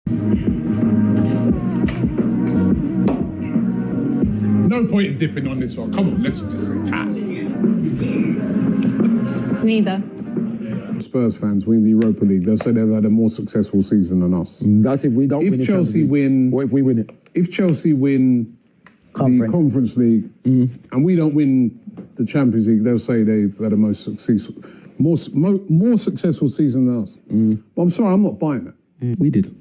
No point in dipping on this one. Come on, let's just say Neither. Spurs fans win the Europa League, they'll say they've had a more successful season than us. That's if we don't win. If Chelsea win... What if we win it? If Chelsea win the Conference League and we don't win the Champions League, they'll say they've had a more successful season than us. But I'm sorry, I'm not buying it. We did.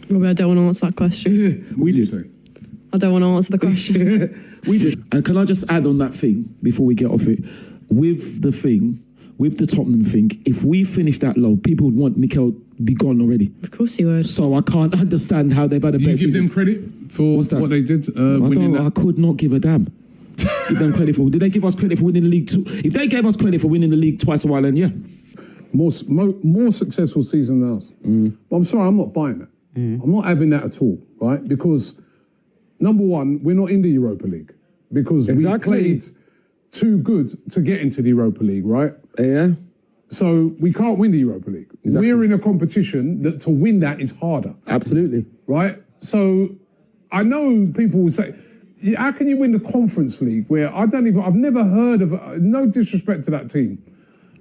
Robbie, I don't want to answer that question. We did. Say? I don't want to answer the question. We did. And can I just add on that thing before we get off it? With the Tottenham thing, if we finish that low, people would want Mikel be gone already. Of course he would. So I can't understand how they've had a better season. Do you give them credit for what they did? I could not give a damn. Give them credit for. Did they give us credit for winning the league too? If they gave us credit for winning the league twice a while, then yeah. More successful season than us. But I'm sorry, I'm not buying it. I'm not having that at all, right? Because, number one, we're not in the Europa League. Because we played too good to get into the Europa League, right? Yeah. So we can't win the Europa League. Exactly. We're in a competition that to win that is harder. Absolutely. Right? So I know people will say, how can you win the Conference League where I've never heard of, no disrespect to that team,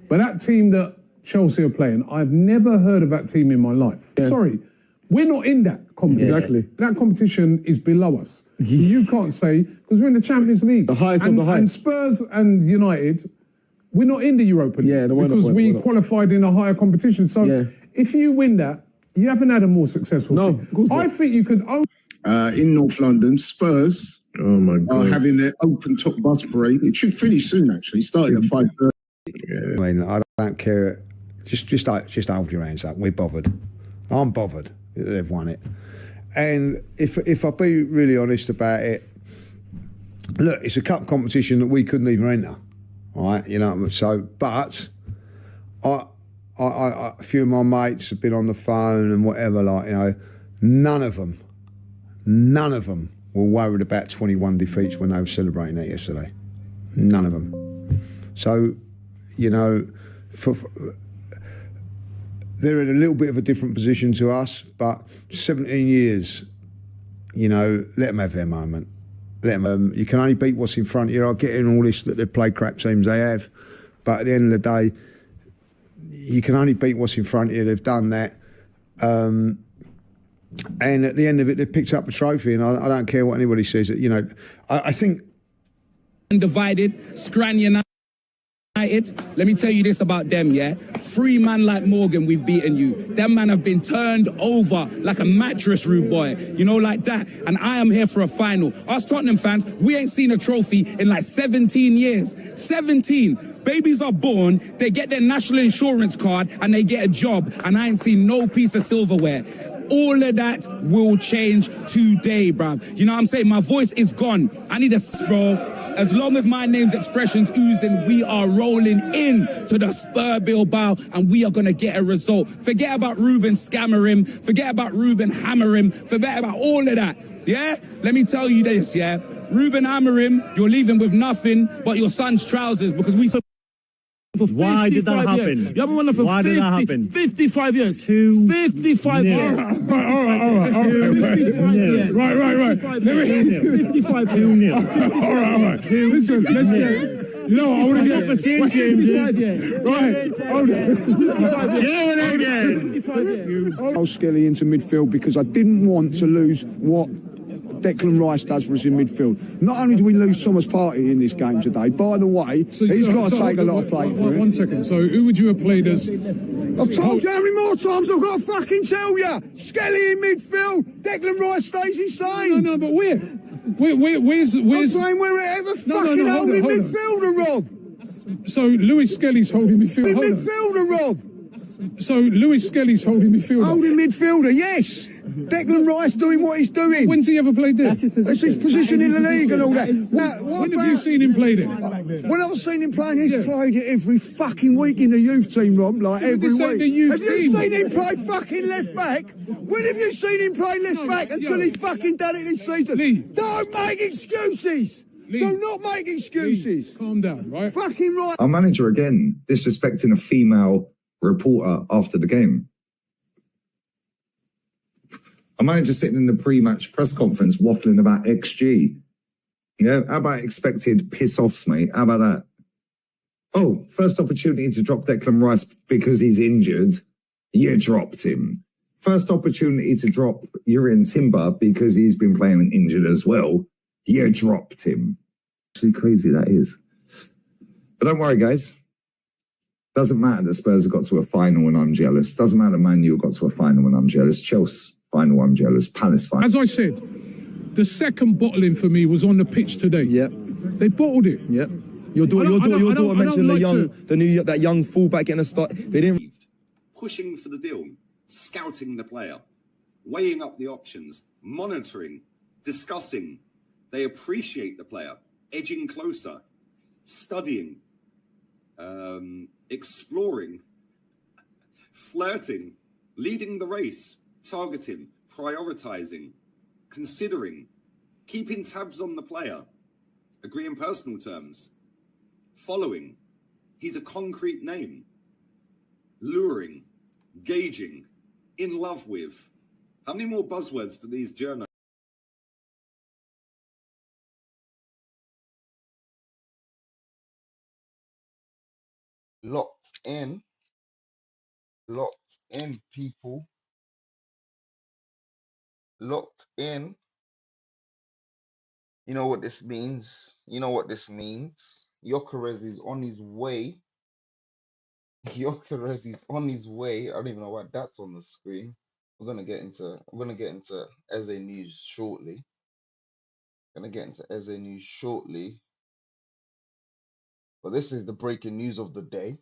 but that team that Chelsea are playing, I've never heard of that team in my life. Yeah. Sorry, we're not in that competition. Exactly. That competition is below us. You can't say, because we're in the Champions League. The highest of the highest. And Spurs and United, we're not in the Europa League. Yeah, because we qualified in a higher competition. So if you win that, you haven't had a more successful No, team. of course not. I think you could own... in North London, Spurs are having their open top bus parade. It should finish soon, actually, starting at 5:30. I mean, I don't care. Just hold your hands up. We're bothered. I'm bothered that they've won it. And if I be really honest about it, look, it's a cup competition that we couldn't even enter, right? You know, so, but a few of my mates have been on the phone and whatever, like, you know, none of them were worried about 21 defeats when they were celebrating that yesterday. None of them. So, you know, they're in a little bit of a different position to us, but 17 years, you know, let them have their moment. You can only beat what's in front of you. I get in all this that they've played crap teams, they have, but at the end of the day, you can only beat what's in front of you. They've done that. And at the end of it, they've picked up a trophy, and I don't care what anybody says. You know, I think... Undivided, Scran United. Let me tell you this about them, yeah? 3 man like Morgan, we've beaten you. Them man have been turned over like a mattress, rude boy. You know, like that. And I am here for a final. Us Tottenham fans, we ain't seen a trophy in like 17 years. 17. Babies are born, they get their national insurance card, and they get a job. And I ain't seen no piece of silverware. All of that will change today, bruv. You know what I'm saying? My voice is gone. I need a bro. As long as my name's expressions oozing, we are rolling in to the Spur Bilbao, and we are going to get a result. Forget about Ruben scammer him. Forget about Ruben hammer him. Forget about all of that. Yeah? Let me tell you this, yeah? Ruben hammer him, you're leaving with nothing but your son's trousers, because we... Why did that happen? You haven't won it for 55 years. 55 years. Right. 55 2-0. All right. Listen, let's get... You know what, I want to get... the same changes. Right, hold on. I'll Skelly into midfield because I didn't want to lose what Declan Rice does for us in midfield. Not only do we lose Thomas Partey in this game today, by the way, he's got to take a lot of play for it. 1 second. So who would you have played as... I've told you how many more times I've got to fucking tell you. Skelly in midfield, Declan Rice stays insane. No, but where's... I'm saying wherever fucking holding midfielder, Rob. So Lewis Skelly's holding midfield. Midfielder, Rob. So Lewis Skelly's holding midfielder. Holding midfielder, yes. Declan Rice doing what he's doing. When's he ever played there? That's his position in the league and all that. When have you seen him play there? When I've seen him playing, he's played it every fucking week in the youth team, Rob, like every week. Have you seen him play fucking left back? When have you seen him play left back until he's fucking done it this season? Don't make excuses. Do not make excuses. Calm down, right? Fucking right. Our manager again disrespecting a female reporter after the game. A manager sitting in the pre-match press conference waffling about XG. Yeah, how about expected piss-offs, mate? How about that? Oh, first opportunity to drop Declan Rice because he's injured. You dropped him. First opportunity to drop Urian Timber because he's been playing injured as well. You dropped him. Actually crazy that is. But don't worry, guys. Doesn't matter that Spurs have got to a final and I'm jealous. Doesn't matter Man U got to a final and I'm jealous. Chelsea final, I'm jealous. Palace final. As I said, the second bottling for me was on the pitch today. Yeah. They bottled it. Yeah. Your daughter mentioned that young fullback getting a start. They didn't. Pushing for the deal, scouting the player, weighing up the options, monitoring, discussing. They appreciate the player, edging closer, studying, exploring, flirting, leading the race, targeting, prioritizing, considering, keeping tabs on the player, agreeing personal terms, following. He's a concrete name. Luring, gauging, in love with. How many more buzzwords do these journalists? Locked in, people, locked in. You know what this means? Gyökeres is on his way. Gyökeres is on his way. I don't even know why that's on the screen. I'm gonna get into Eze news shortly. But this is the breaking news of the day.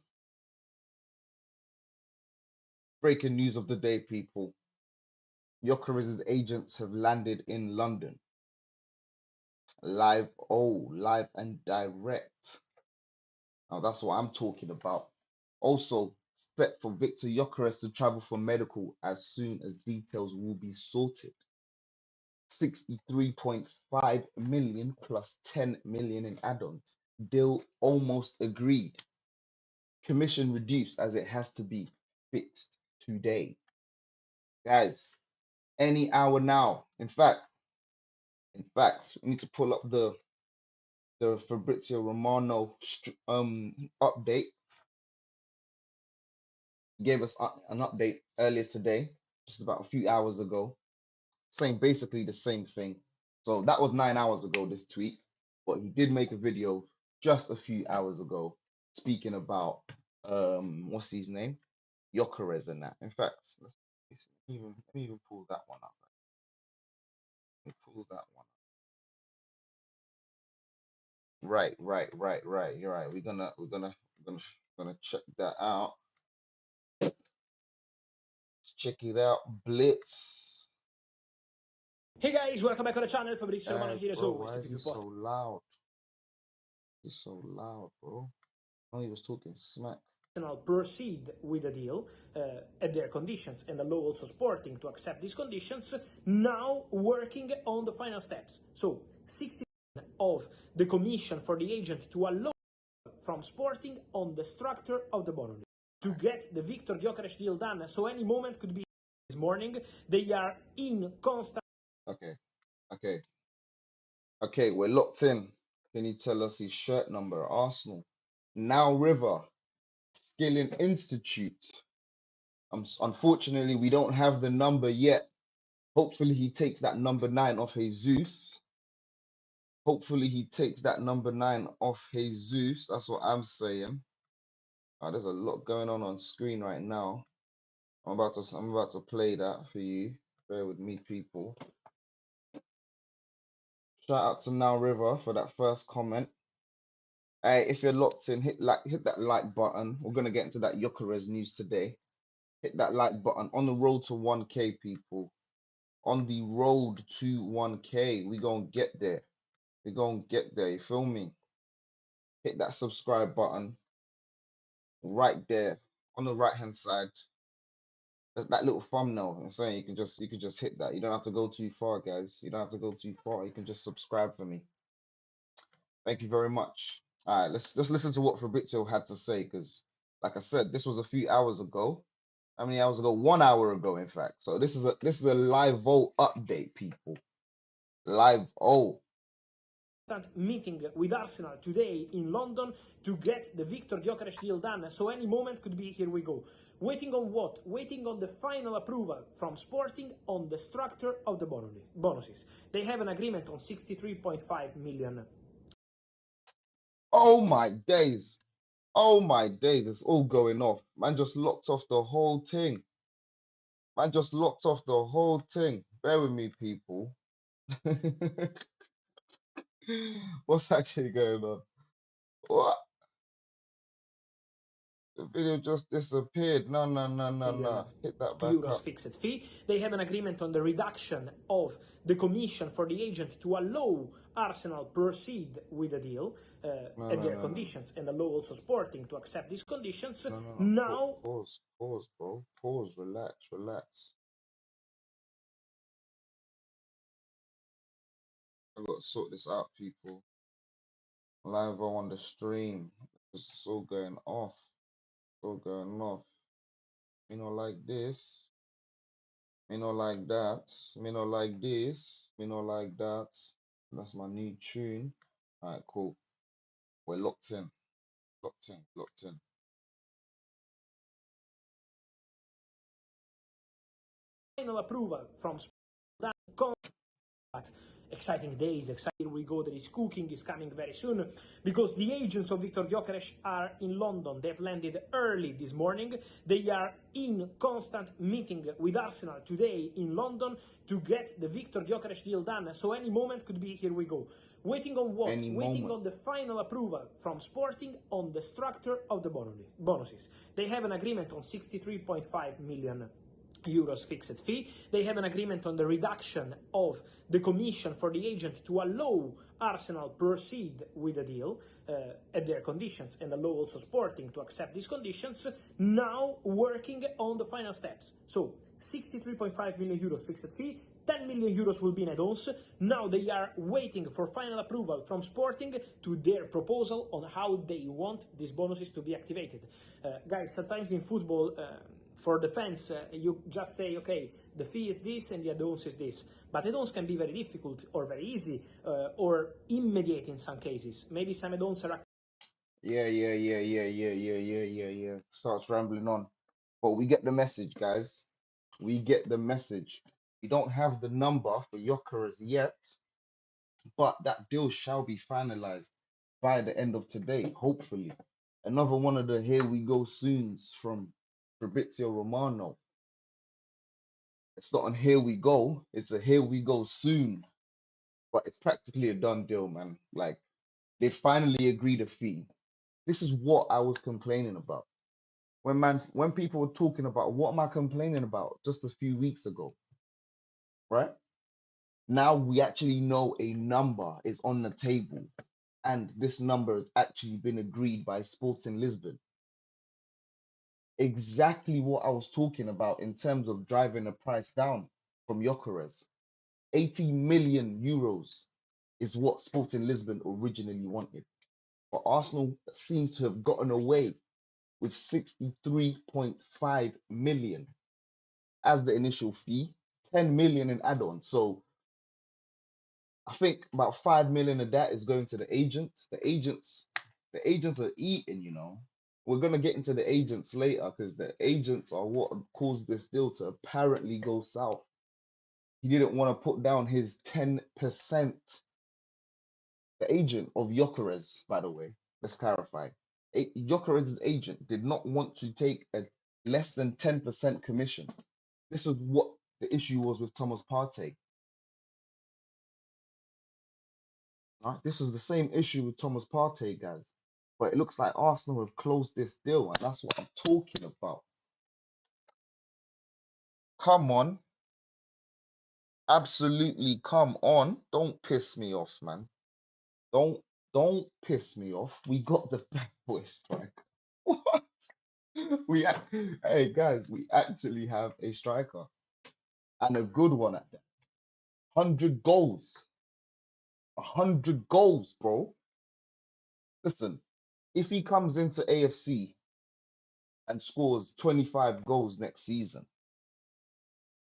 Breaking news of the day, people. Gyökeres' agents have landed in London. Live and direct. Now that's what I'm talking about. Also, set for Viktor Gyökeres to travel for medical as soon as details will be sorted. 63.5 million plus 10 million in add-ons. Deal almost agreed. Commission reduced as it has to be fixed today. Guys, any hour now. In fact, we need to pull up the Fabrizio Romano update. Gave us an update earlier today, just about a few hours ago, saying basically the same thing. So that was 9 hours ago, this tweet, but he did make a video just a few hours ago speaking about what's his name, Gyökeres and that. In fact, let me even pull that one up. Let me pull that one up. Right. You're right. We're gonna check that out. Let's check it out. Blitz. Hey guys, welcome back on the channel. Fabrizio Romano here as always. Why is he so loud? He's so loud, bro. Oh, he was talking smack. Proceed with the deal at their conditions, and allow also Sporting to accept these conditions. Now working on the final steps. So 60% of the commission for the agent to allow from Sporting on the structure of the bonus to get the Viktor Gyökeres deal done. So any moment could be this morning. They are in constant. Okay, we're locked in. Can you tell us his shirt number? Arsenal. Now River. Skilling Institute. Unfortunately, we don't have the number yet. Hopefully, he takes that number 9 off Jesus. That's what I'm saying. There's a lot going on screen right now. I'm about to play that for you. Bear with me, people. Shout out to Now River for that first comment. Hey, if you're locked in, hit that like button. We're gonna get into that Gyökeres news today. Hit that like button. On the road to 1K, people. On the road to 1K. We gonna get there. You feel me? Hit that subscribe button right there on the right hand side. There's that little thumbnail. I'm saying you can just hit that. You don't have to go too far, guys. You don't have to go too far. You can just subscribe for me. Thank you very much. All right, let's listen to what Fabrizio had to say, because like I said, this was a few hours ago. how many hours ago? 1 hour ago, in fact. So this is a live vote update, people. Live meeting with Arsenal today in London to get the Viktor Gyökeres deal done. So any moment could be, here we go. Waiting on what? Waiting on the final approval from Sporting on the structure of the bonuses. They have an agreement on 63.5 million. Oh my days. Oh my days. It's all going off. Man just locked off the whole thing. Man just locked off the whole thing. Bear with me, people. What's actually going on? What? The video just disappeared. No. Hit that back Euros up. fixed fee. They have an agreement on the reduction of the commission for the agent to allow Arsenal proceed with the deal at their conditions and allow also Sporting to accept these conditions. Now, Pause, bro. Pause. Relax. I've got to sort this out, people. Live on the stream. It's all going off. Me not like this. Me not like that. Me not like this. Me not like that. That's my new tune. Alright, cool. We're locked in. final approval from Sporting. Exciting days, here we go, there is cooking, is coming very soon, because the agents of Viktor Gyökeres are in London. They've landed early this morning. They are in constant meeting with Arsenal today in London to get the Viktor Gyökeres deal done. So any moment could be, here we go. Waiting on what? Waiting on the final approval from Sporting on the structure of the bonuses. They have an agreement on 63.5 million euros fixed fee. They have an agreement on the reduction of the commission for the agent to allow Arsenal proceed with the deal at their conditions and allow also Sporting to accept these conditions. Now working on the final steps. So 63.5 million euros fixed fee, 10 million euros will be in add-ons. Now they are waiting for final approval from Sporting to their proposal on how they want these bonuses to be activated. Guys, sometimes in football, for the fans, you just say, okay, the fee is this and the add-ons is this. But add-ons can be very difficult or very easy or immediate in some cases. Maybe some add-ons are... Yeah. Starts rambling on. But we get the message, guys. We get the message. We don't have the number for Gyökeres yet, but that deal shall be finalized by the end of today, hopefully. Another one of the here we go soons from Fabrizio Romano. It's not on here we go, it's a here we go soon. But it's practically a done deal, man. Like, they finally agreed a fee. This is what I was complaining about. When people were talking about what am I complaining about just a few weeks ago, right? Now we actually know a number is on the table, and this number has actually been agreed by Sporting Lisbon. Exactly what I was talking about in terms of driving the price down from Gyökeres. 80 million euros is what Sporting Lisbon originally wanted. But Arsenal seems to have gotten away with 63.5 million as the initial fee, 10 million in add-ons. So I think about 5 million of that is going to the agent. The agents are eating, you know. We're going to get into the agents later because the agents are what caused this deal to apparently go south. He didn't want to put down his 10%. The agent of Gyökeres, by the way, let's clarify. Gyökeres' agent did not want to take a less than 10% commission. This is what the issue was with Thomas Partey. Right? This is the same issue with Thomas Partey, guys. But it looks like Arsenal have closed this deal, and that's what I'm talking about. Come on. Absolutely come on. Don't piss me off, man. Don't piss me off. We got the bad boy striker. What? Hey guys, we actually have a striker. And a good one at that. 100 goals. 100 goals, bro. Listen, if he comes into AFC and scores 25 goals next season,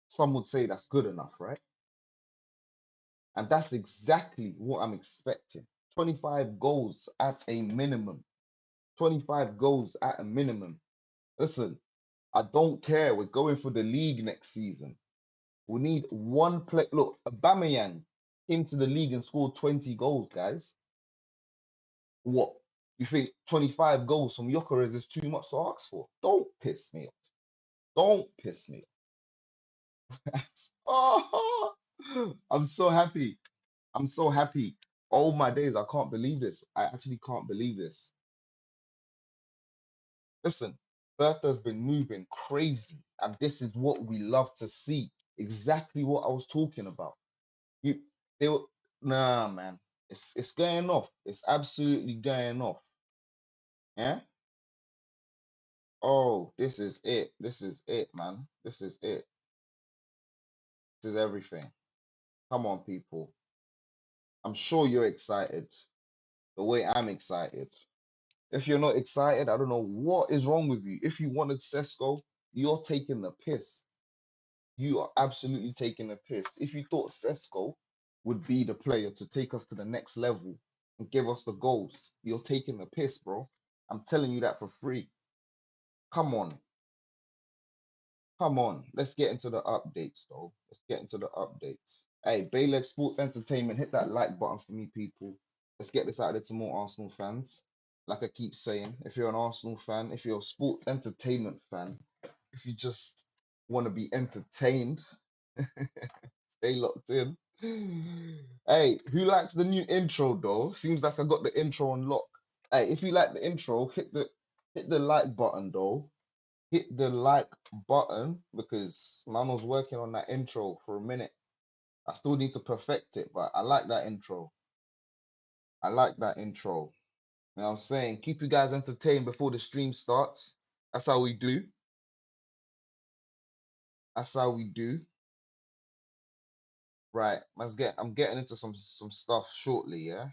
some would say that's good enough, right? And that's exactly what I'm expecting. 25 goals at a minimum. 25 goals at a minimum. Listen, I don't care. We're going for the league next season. We need one play. Look, Aubameyang came to the league and scored 20 goals, guys. What? You think 25 goals from Gyökeres is too much to ask for? Don't piss me off. Don't piss me off. Oh, I'm so happy. I'm so happy. Oh my days, I can't believe this. I actually can't believe this. Listen, Bertha's been moving crazy, and this is what we love to see. Exactly what I was talking about. They were, nah, man. It's going off. It's absolutely going off. Yeah. Oh, this is it. This is it, man. This is it. This is everything. Come on, people. I'm sure you're excited the way I'm excited. If you're not excited, I don't know what is wrong with you. If you wanted Sesko, you're taking the piss. You are absolutely taking the piss. If you thought Sesko would be the player to take us to the next level and give us the goals, you're taking the piss, bro. I'm telling you that for free. Come on. Come on. Let's get into the updates, though. Let's get into the updates. Hey, Bayleg Sports Entertainment, hit that like button for me, people. Let's get this out there to more Arsenal fans. Like I keep saying, if you're an Arsenal fan, if you're a sports entertainment fan, if you just want to be entertained, stay locked in. Hey, who likes the new intro though? Seems like I got the intro on lock. Hey, if you like the intro, hit the like button though. Hit the like button because man was working on that intro for a minute. I still need to perfect it, but I like that intro. I like that intro. You know what I'm saying? Keep you guys entertained before the stream starts. That's how we do. That's how we do. Right. I'm getting into some stuff shortly, yeah?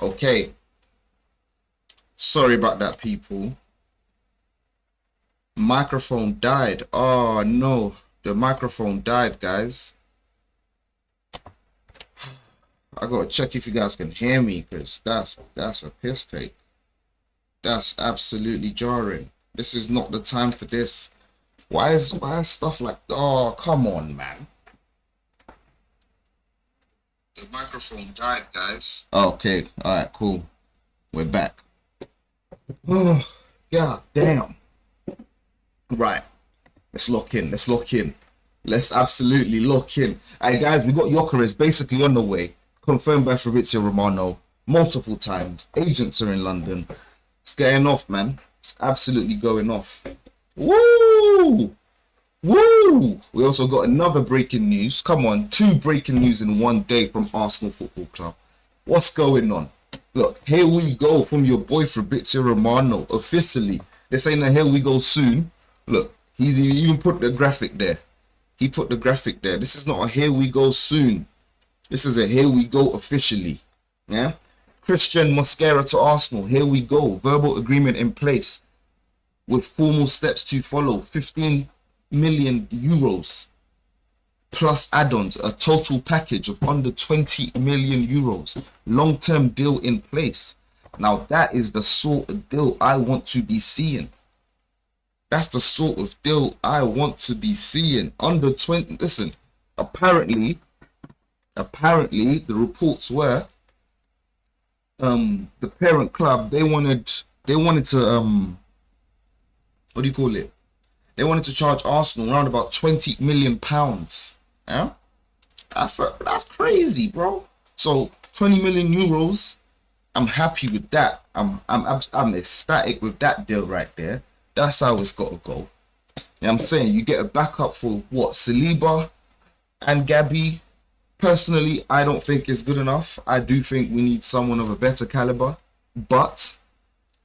Okay. Sorry about that, people. Microphone died. Oh no, the microphone died, guys. I gotta check if you guys can hear me, because that's a piss take. That's absolutely jarring. This is not the time for this. Why is stuff like, oh come on, man. The microphone died, guys. Okay, alright, cool. We're back. Oh, god damn. Right. Let's lock in. Let's lock in. Let's absolutely lock in. Alright, guys, we got Gyokeres basically on the way. Confirmed by Fabrizio Romano multiple times. Agents are in London. It's getting off, man. It's absolutely going off. Woo! Woo! We also got another breaking news. Come on, 2 breaking news in one day from Arsenal Football Club. What's going on? Look, here we go from your boy Fabrizio Romano. Officially, they're saying that here we go soon. Look, he's even put the graphic there. He put the graphic there. This is not a here we go soon. This is a here we go officially. Yeah? Christian Mosquera to Arsenal. Here we go. Verbal agreement in place with formal steps to follow. 15 million euros plus add-ons, a total package of under 20 million euros. Long-term deal in place. Now that is the sort of deal I want to be seeing. That's the sort of deal I want to be seeing. Under 20. Listen, apparently the reports were the parent club, they wanted to what do you call it? They wanted to charge Arsenal around about £20 million. Yeah, I thought that's crazy, bro. So 20 million euros. I'm happy with that. I'm ecstatic with that deal right there. That's how it's got to go. You know what I'm saying? You get a backup for what? Saliba and Gabby. Personally, I don't think it's good enough. I do think we need someone of a better caliber. But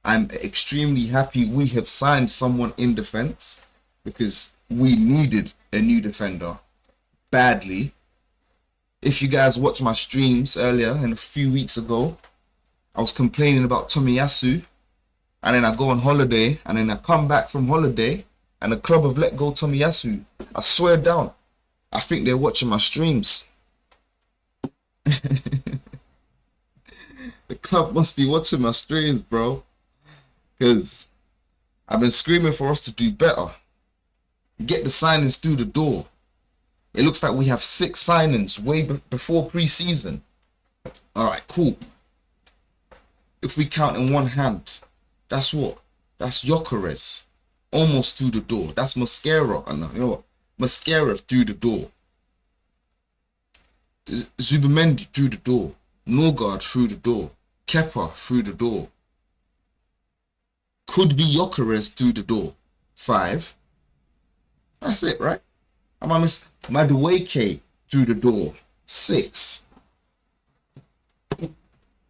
I'm extremely happy we have signed someone in defense because we needed a new defender badly. If you guys watched my streams earlier and a few weeks ago, I was complaining about Tomiyasu, and then I go on holiday, and then I come back from holiday, and the club have let go Tomiyasu. I swear down, I think they're watching my streams. The club must be watching my streams, bro, because I've been screaming for us to do better. Get the signings through the door. It looks like we have 6 signings way before pre-season. All right, cool. If we count in one hand, that's what? That's Gyokeres, almost through the door. That's Mosquera. You know what? Mosquera through the door. Zubimendi through the door. Odegaard through the door. Kepa through the door. Could be Gyokeres through the door. 5. That's it, right? I'm on Madueke through the door. 6.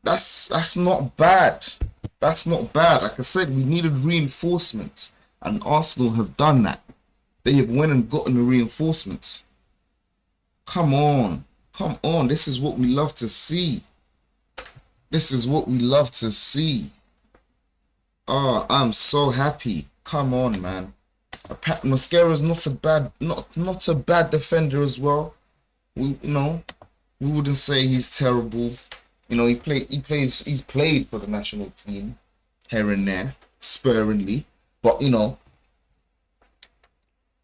That's not bad. That's not bad. Like I said, we needed reinforcements, and Arsenal have done that. They have went and gotten the reinforcements. Come on. Come on. This is what we love to see. This is what we love to see. Oh, I'm so happy. Come on, man. Mosquera is not a bad defender as well. We wouldn't say he's terrible. You know, he's played for the national team here and there, sparingly, but you know,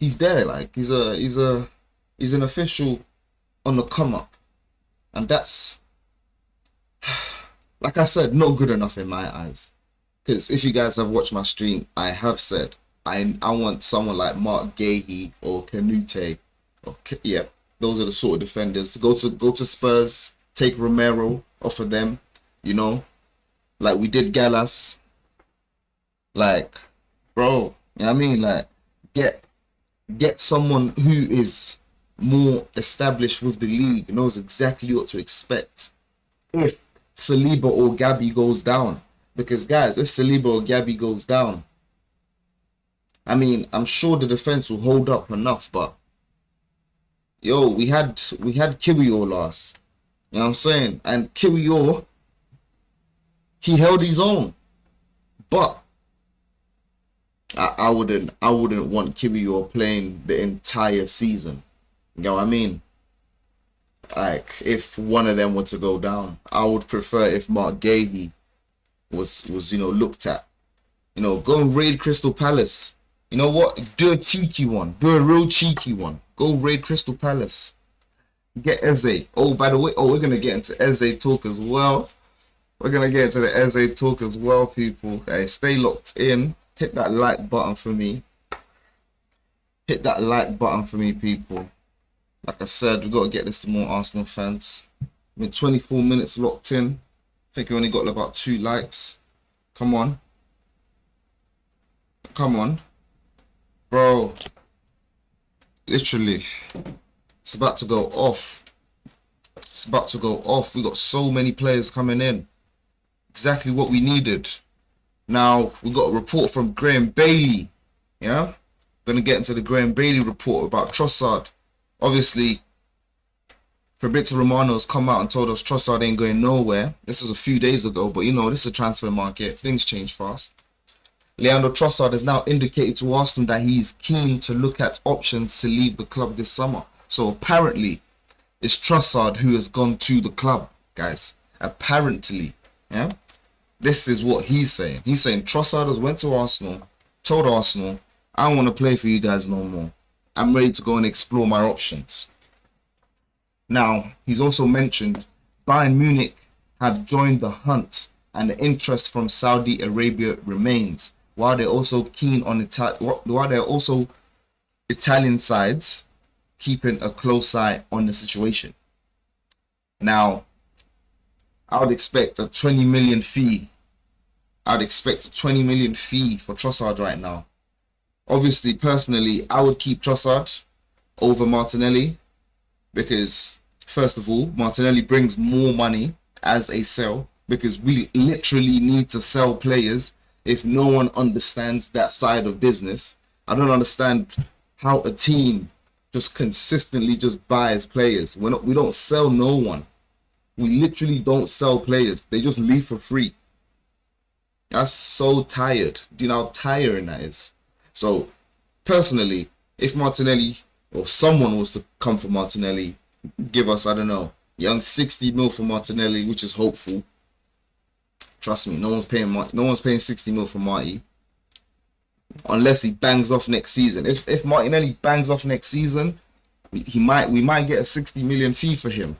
he's there. Like he's an official on the come up, and that's, like I said, not good enough in my eyes. Because if you guys have watched my stream, I have said I want someone like Mark Gahey or Canute, yeah, those are the sort of defenders. Go to Spurs, take Romano off of them, you know, like we did Gallas. Like, bro, you know what I mean? Like, get someone who is more established with the league, knows exactly what to expect if Saliba or Gabby goes down. Because guys, if Saliba or Gabby goes down, I mean, I'm sure the defense will hold up enough, but yo, we had Kiwior last. You know what I'm saying? And Kiwior, he held his own. But I wouldn't want Kiwior playing the entire season. You know what I mean? Like, if one of them were to go down, I would prefer if Mark Gahey was you know, looked at. You know, go and raid Crystal Palace. You know what? Do a cheeky one. Do a real cheeky one. Go raid Crystal Palace. Get Eze. Oh, by the way, we're going to get into Eze talk as well. We're going to get into the Eze talk as well, people. Okay, stay locked in. Hit that like button for me. Hit that like button for me, people. Like I said, we've got to get this to more Arsenal fans. I've been 24 minutes locked in. I think we only got about 2 likes. Come on. Come on. Bro. Literally. It's about to go off. It's about to go off. We got so many players coming in. Exactly what we needed. Now, we got a report from Graham Bailey. Yeah? Gonna get into the Graham Bailey report about Trossard. Obviously, Fabrizio Romano's come out and told us Trossard ain't going nowhere. This is a few days ago, but you know, this is a transfer market. Things change fast. Leandro Trossard has now indicated to Arsenal that he's keen to look at options to leave the club this summer. So apparently, it's Trossard who has gone to the club, guys. Apparently, yeah? This is what he's saying. He's saying Trossard has went to Arsenal, told Arsenal, I don't want to play for you guys no more. I'm ready to go and explore my options. Now, he's also mentioned Bayern Munich have joined the hunt and the interest from Saudi Arabia remains, while they're also keen on Italian sides keeping a close eye on the situation. Now, I would expect a 20 million fee. I'd expect a 20 million fee for Trossard right now. Obviously, personally, I would keep Trossard over Martinelli because, first of all, Martinelli brings more money as a sell, because we literally need to sell players if no one understands that side of business. I don't understand how a team just consistently just buys players. We don't sell no one. We literally don't sell players. They just leave for free. That's so tired. Do you know how tiring that is? So, personally, if Martinelli or someone was to come for Martinelli, give us, I don't know, young 60 mil for Martinelli, which is hopeful. Trust me, no one's paying 60 mil for Marty. Unless he bangs off next season. If Martinelli bangs off next season, we might get a 60 million fee for him.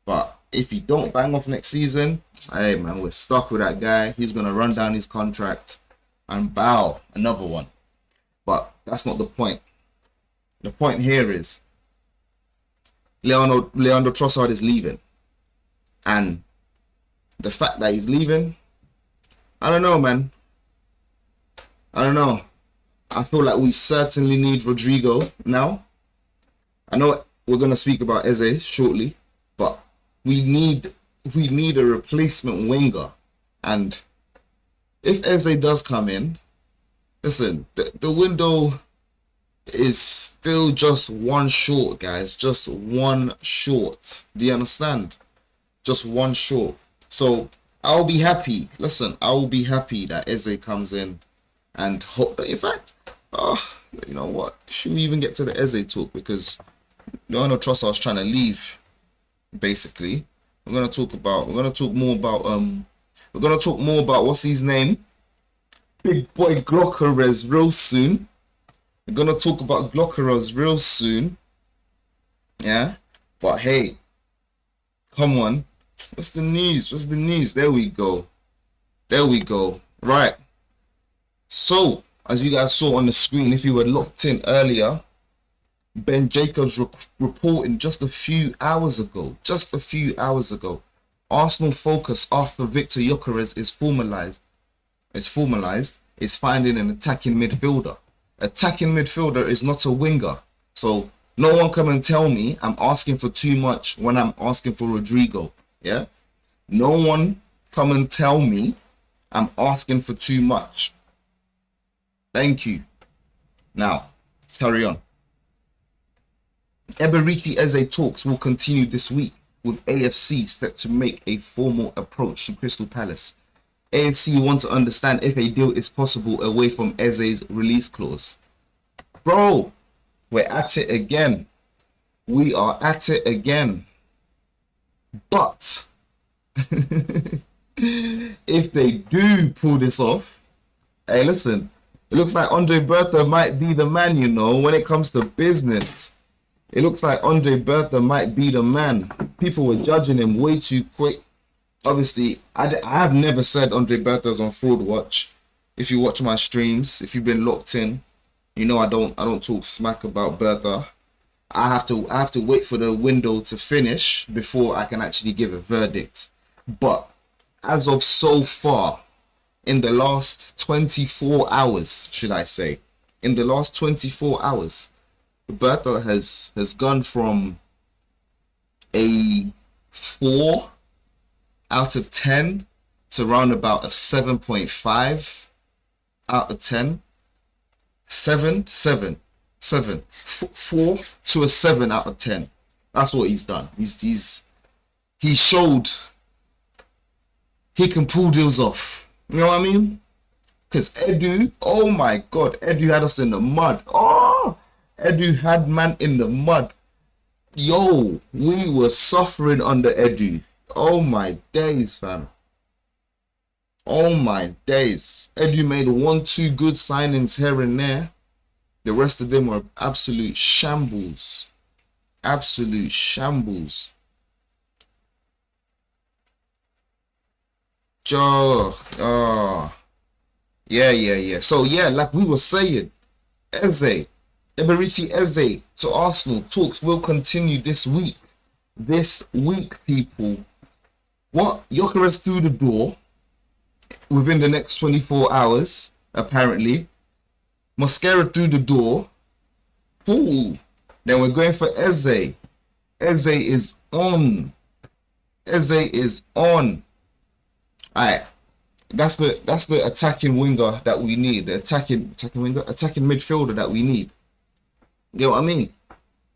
But if he don't bang off next season, hey man, we're stuck with that guy. He's gonna run down his contract and bow another one. But that's not the point. The point here is Leandro Trossard is leaving. And the fact that he's leaving, I don't know, man. I don't know. I feel like we certainly need Rodrygo now. I know we're going to speak about Eze shortly, but we need a replacement winger. And if Eze does come in, listen, the window is still just one short, guys. Just one short. Do you understand? Just one short. So I'll be happy. Listen, I will be happy that Eze comes in. And in fact, you know what? Should we even get to the Eze talk? Because Leandro Trossard's trying to leave. Basically, we're gonna talk more about what's his name, big boy Gyokeres real soon. We're gonna talk about Gyokeres real soon. Yeah, but hey, come on, what's the news? What's the news? There we go. There we go. Right. So, as you guys saw on the screen, if you were locked in earlier, Ben Jacobs reporting just a few hours ago, Arsenal focus after Viktor Gyökeres is formalized, is finding an attacking midfielder. Attacking midfielder is not a winger. So, no one come and tell me I'm asking for too much when I'm asking for Rodrygo. Yeah? No one come and tell me I'm asking for too much. Thank you. Now, let's carry on. Eberechi Eze talks will continue this week, with AFC set to make a formal approach to Crystal Palace. AFC want to understand if a deal is possible away from Eze's release clause. Bro, we're at it again. We are at it again. But if they do pull this off, hey, listen, it looks like Andre Bertha might be the man, you know, when it comes to business. It looks like Andre Bertha might be the man. People were judging him way too quick. Obviously, I have never said Andre Bertha's on fraud watch. If you watch my streams, if you've been locked in, you know I don't talk smack about Bertha. I have to wait for the window to finish before I can actually give a verdict. But as of so far, in the last 24 hours, should I say, in the last 24 hours, Bertha has gone from a 4 out of 10 to around about a 7.5 out of 10. 7, 7, 7, 4 to a 7 out of 10. That's what he's done. He showed he can pull deals off. You know what I mean? Because Edu, oh my God, Edu had us in the mud. Oh, Edu had man in the mud. Yo, we were suffering under Edu. Oh my days, fam. Oh my days. Edu made 1-2 good signings here and there. The rest of them were absolute shambles. Absolute shambles. Joe. Yeah. So yeah, like we were saying, Eberechi Eze to Arsenal. Talks will continue this week. This week, people. What? Gyökeres through the door within the next 24 hours, apparently. Mosquera through the door. Ooh. Then we're going for Eze. Eze is on. Alright. That's the attacking winger that we need. The attacking midfielder that we need. You know what I mean?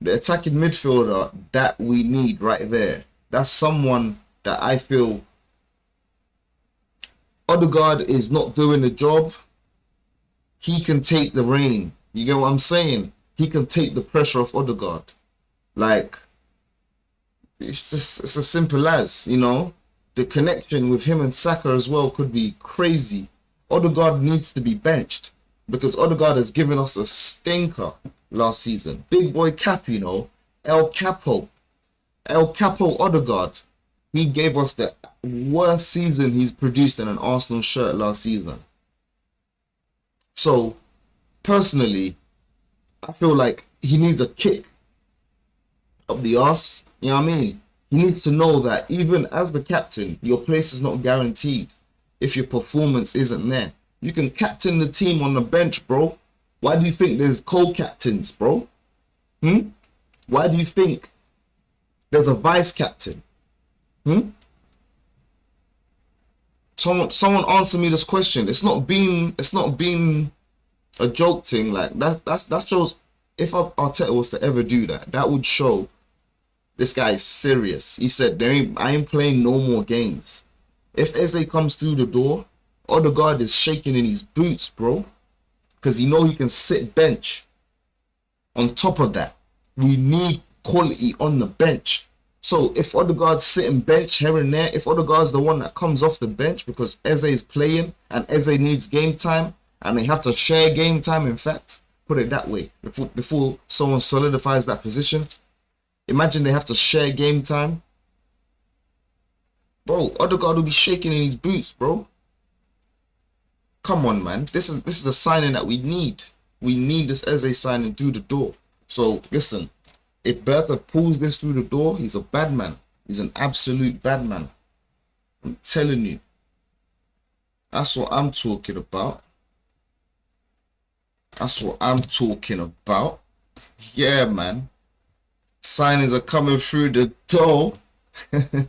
The attacking midfielder that we need right there. That's someone that I feel Odegaard is not doing the job. He can take the reign. You get what I'm saying? He can take the pressure off Odegaard. Like, it's as simple as, you know, the connection with him and Saka as well could be crazy. Odegaard needs to be benched because Odegaard has given us a stinker last season. Big boy Cap, you know, El Capo Odegaard. He gave us the worst season he's produced in an Arsenal shirt last season. So, personally, I feel like he needs a kick up the arse. You know what I mean? He needs to know that even as the captain, your place is not guaranteed if your performance isn't there. You can captain the team on the bench, bro. Why do you think there's co-captains, bro? Why do you think there's a vice captain? Someone answer me this question. It's not being a joke thing. Like that shows, if Arteta was to ever do that, that would show this guy is serious. He said, I ain't playing no more games. If Eze comes through the door, Odegaard is shaking in his boots, bro. Because he know he can sit bench. On top of that, we need quality on the bench. So if Odegaard's sitting bench here and there, if Odegaard's the one that comes off the bench because Eze is playing and Eze needs game time, and they have to share game time, in fact, put it that way, before someone solidifies that position, imagine they have to share game time. Bro, Odegaard will be shaking in his boots, bro. Come on, man. This is the signing that we need. We need this Eze signing through the door. So, listen, if Bertha pulls this through the door, he's a bad man. He's an absolute bad man. I'm telling you. That's what I'm talking about. That's what I'm talking about. Yeah, man. Signings are coming through the door.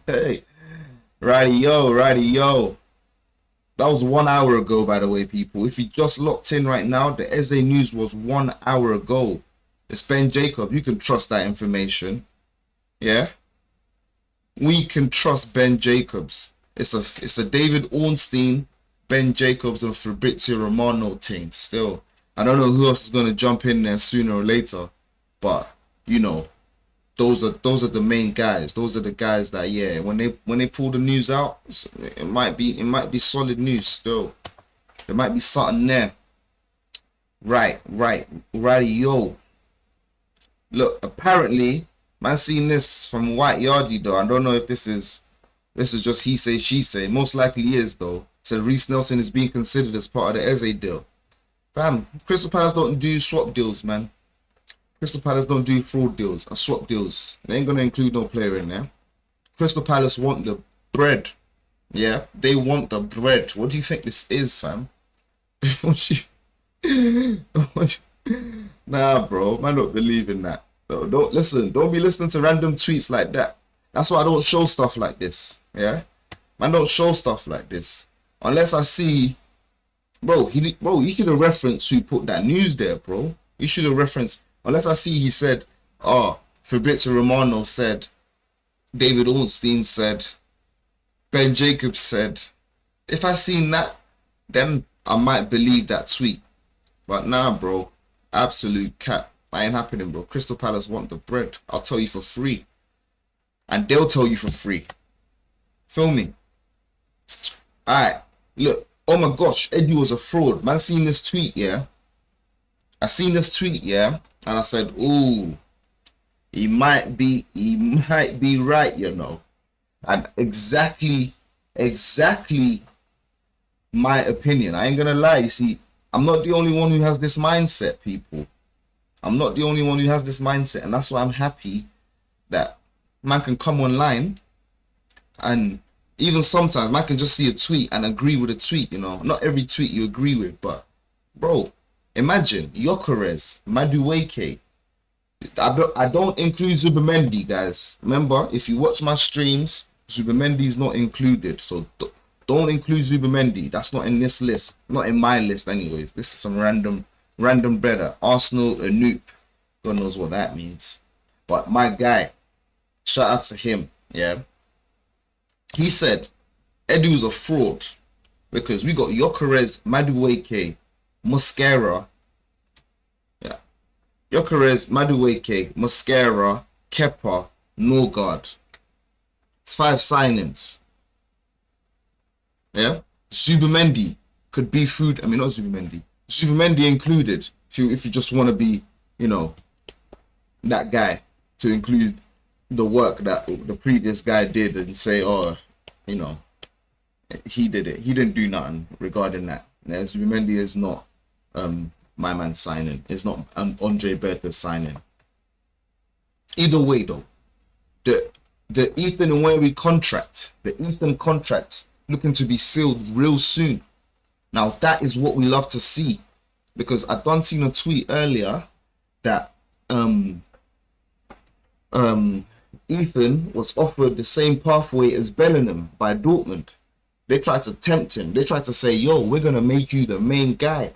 Hey. Righty-yo. That was 1 hour ago, by the way, people. If you just locked in right now, the Eze news was 1 hour ago. It's Ben Jacob. You can trust that information. Yeah? We can trust Ben Jacobs. It's a David Ornstein, Ben Jacobs, and Fabrizio Romano thing still. I don't know who else is going to jump in there sooner or later. But, you know, those are the main guys. Those are the guys that, yeah, when they pull the news out, it might be solid news still. There might be something there. Righty-yo. Look, apparently, man, seen this from White Yardie though. I don't know if this is just he say she say. Most likely is though. So Reece Nelson is being considered as part of the Eze deal. Fam, Crystal Palace don't do swap deals, man. Crystal Palace don't do fraud deals or swap deals. They ain't gonna include no player in there. Crystal Palace want the bread. Yeah, they want the bread. What do you think this is, fam? Nah, bro, man, don't believe in that. No, don't listen. Don't be listening to random tweets like that. That's why I don't show stuff like this. Yeah, man, don't show stuff like this unless I see. Bro, you should have referenced who put that news there, bro. You should have referenced. Unless I see he said, Fabrizio Romano said, David Ornstein said, Ben Jacobs said. If I seen that, then I might believe that tweet. But nah, bro, absolute cap. That ain't happening, bro. Crystal Palace want the bread. I'll tell you for free. And they'll tell you for free. Feel me? Alright, look. Oh my gosh, Eddie was a fraud. Man, seen this tweet, yeah? I seen this tweet, yeah? And I said, ooh, he might be right, you know. And exactly exactly my opinion. I ain't gonna lie. You see, I'm not the only one who has this mindset, people. I'm not the only one who has this mindset, and that's why I'm happy that man can come online, and even sometimes man can just see a tweet and agree with a tweet. You know, not every tweet you agree with, but bro, imagine Gyokeres, Madueke. I don't include Zubimendi, guys. Remember, if you watch my streams, Zubimendi is not included, so don't include Zubimendi. That's not in this list, not in my list, anyways. This is some random brother. Arsenal Anoop, God knows what that means. But my guy, shout out to him. Yeah, he said Edu's a fraud because we got Gyokeres, Madueke, Mosquera. Yeah, Gyokeres, Madueke, Mosquera, Kepa, Odegaard. It's 5 signings. Yeah, Zubimendi could be food. I mean, not Zubimendi. Zubimendi included. If you just want to be, you know, that guy, to include the work that the previous guy did and say, oh, you know, he did it. He didn't do nothing regarding that. Now, Zubimendi is not my man signing. It's not Andre Bertha signing. Either way, though, the Ethan Nwaneri contract, looking to be sealed real soon. Now that is what we love to see, because I done seen a tweet earlier that Ethan was offered the same pathway as Bellingham by Dortmund. They tried to tempt him. They tried to say, yo, we're gonna make you the main guy.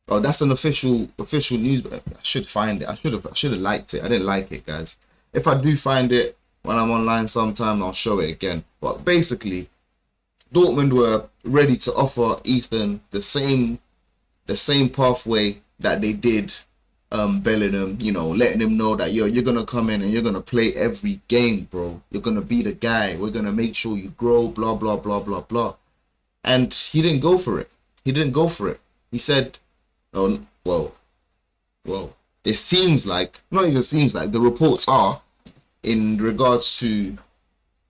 Oh, that's an official news, but I should find it. I should have liked it. I didn't like it, guys. If I do find it when I'm online sometime, I'll show it again. But basically, Dortmund were ready to offer Ethan the same pathway that they did Bellingham, you know, letting him know that, yo, you're gonna come in and you're gonna play every game, bro. You're gonna be the guy. We're gonna make sure you grow, blah blah blah blah blah. And he didn't go for it. He said, oh, well, it seems like, not even seems like, the reports are, in regards to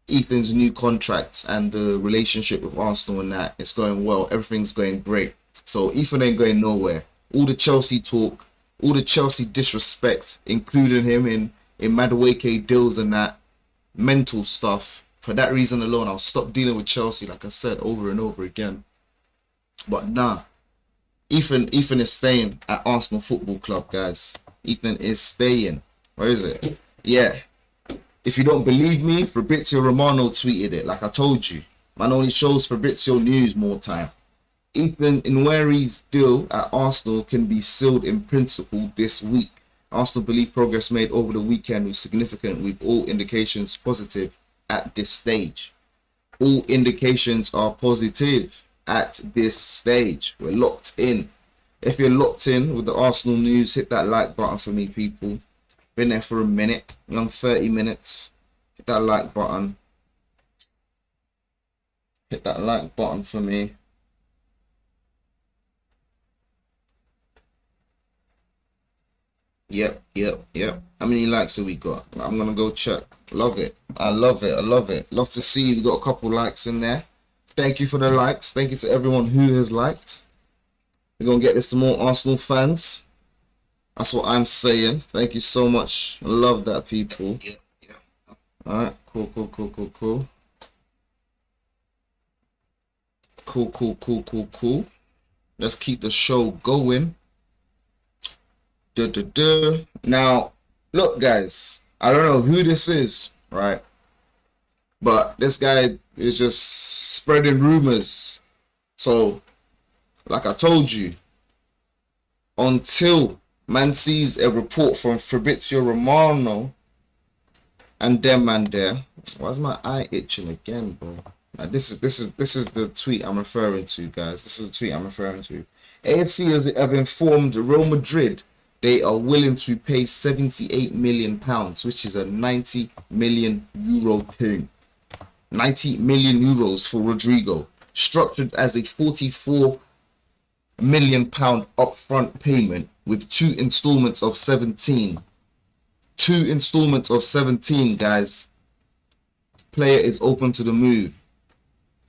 Ethan's new contract and the relationship with Arsenal and that, it's going well. Everything's going great. So Ethan ain't going nowhere. All the Chelsea talk, all the Chelsea disrespect, including him in Madueke deals and that mental stuff. For that reason alone, I'll stop dealing with Chelsea, like I said, over and over again. But nah, Ethan is staying at Arsenal Football Club, guys. Ethan is staying. Where is it? Yeah. If you don't believe me, Fabrizio Romano tweeted it, like I told you. Man only shows Fabrizio news more time. Ethan Nwaneri's deal at Arsenal can be sealed in principle this week. Arsenal believe progress made over the weekend was significant, with all indications positive at this stage. All indications are positive at this stage. We're locked in. If you're locked in with the Arsenal news, hit that like button for me, people. Been there for a minute, young 30 minutes. Hit that like button. Hit that like button for me. Yep. How many likes have we got? I'm gonna go check. Love it. I love it. Love to see we got a couple likes in there. Thank you for the likes. Thank you to everyone who has liked. We're gonna get this to more Arsenal fans. That's what I'm saying. Thank you so much. I love that, people. Yeah. Alright, cool. Cool. Let's keep the show going. Now, look, guys, I don't know who this is, right? But this guy is just spreading rumors. So, like I told you, until man sees a report from Fabrizio Romano and them man there. Why's my eye itching again, bro? Now, this is the tweet I'm referring to, guys. This is the tweet I'm referring to. AFC have informed Real Madrid they are willing to pay £78 million, which is a 90 million euro thing. 90 million euros for Rodrygo, structured as a £44 million upfront payment with 2 installments of 17. 2 installments of 17, guys. Player is open to the move.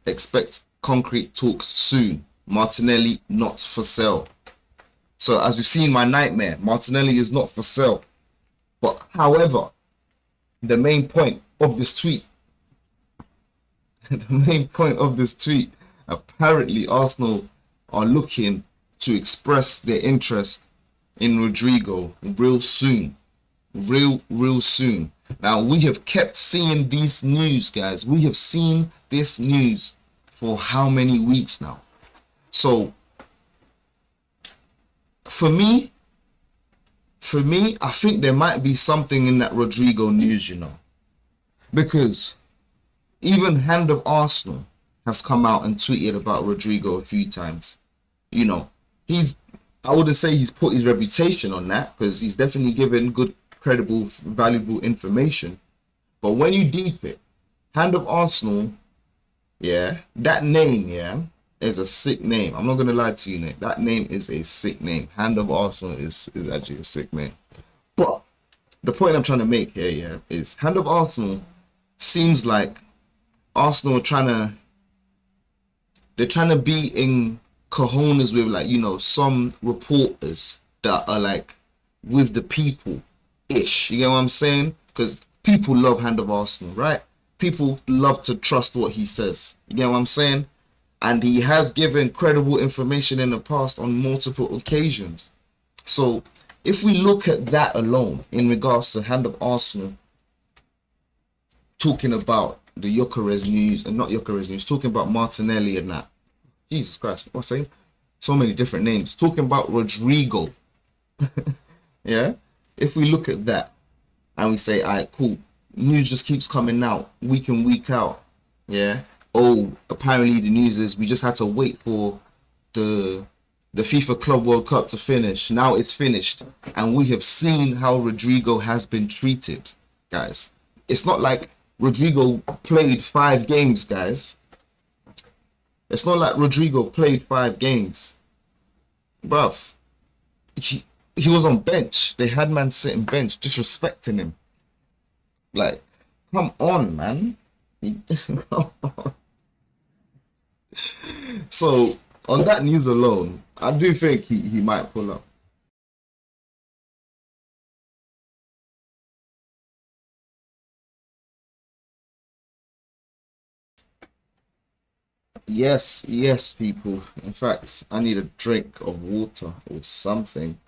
expect concrete talks soon. Martinelli not for sale. So as we've seen, my nightmare, Martinelli is not for sale. But however, the main point of this tweet, apparently Arsenal are looking to express their interest in Rodrygo real soon. Real soon. Now, we have kept seeing these news, guys. We have seen this news for how many weeks now? So, for me, I think there might be something in that Rodrygo news, you know. Because even Hand of Arsenal has come out and tweeted about Rodrygo a few times. You know, I wouldn't say he's put his reputation on that, because he's definitely given good, credible, valuable information. But when you deep it, Hand of Arsenal, yeah, that name, yeah, is a sick name. I'm not going to lie to you, Nick. That name is a sick name. Hand of Arsenal is actually a sick name. But the point I'm trying to make here, yeah, is Hand of Arsenal seems like Arsenal are they're trying to be in cojones with, like, you know, some reporters that are like with the people ish. You get what I'm saying? Because people love Hand of Arsenal, right? People love to trust what he says. You get what I'm saying? And he has given credible information in the past on multiple occasions. So if we look at that alone in regards to Hand of Arsenal talking about the Gyökeres news, and not Gyökeres news, talking about Martinelli and that. Jesus Christ, what's saying? So many different names. Talking about Rodrygo. Yeah? If we look at that and we say, all right, cool. News just keeps coming out week in, week out. Yeah? Oh, apparently the news is we just had to wait for the FIFA Club World Cup to finish. Now it's finished. And we have seen how Rodrygo has been treated, guys. It's not like Rodrygo played 5 games, guys. It's not like Rodrygo played 5 games. Bruv, he was on bench. They had man sitting bench, disrespecting him. Like, come on, man. So, on that news alone, I do think he might pull up. Yes, people. In fact, I need a drink of water or something.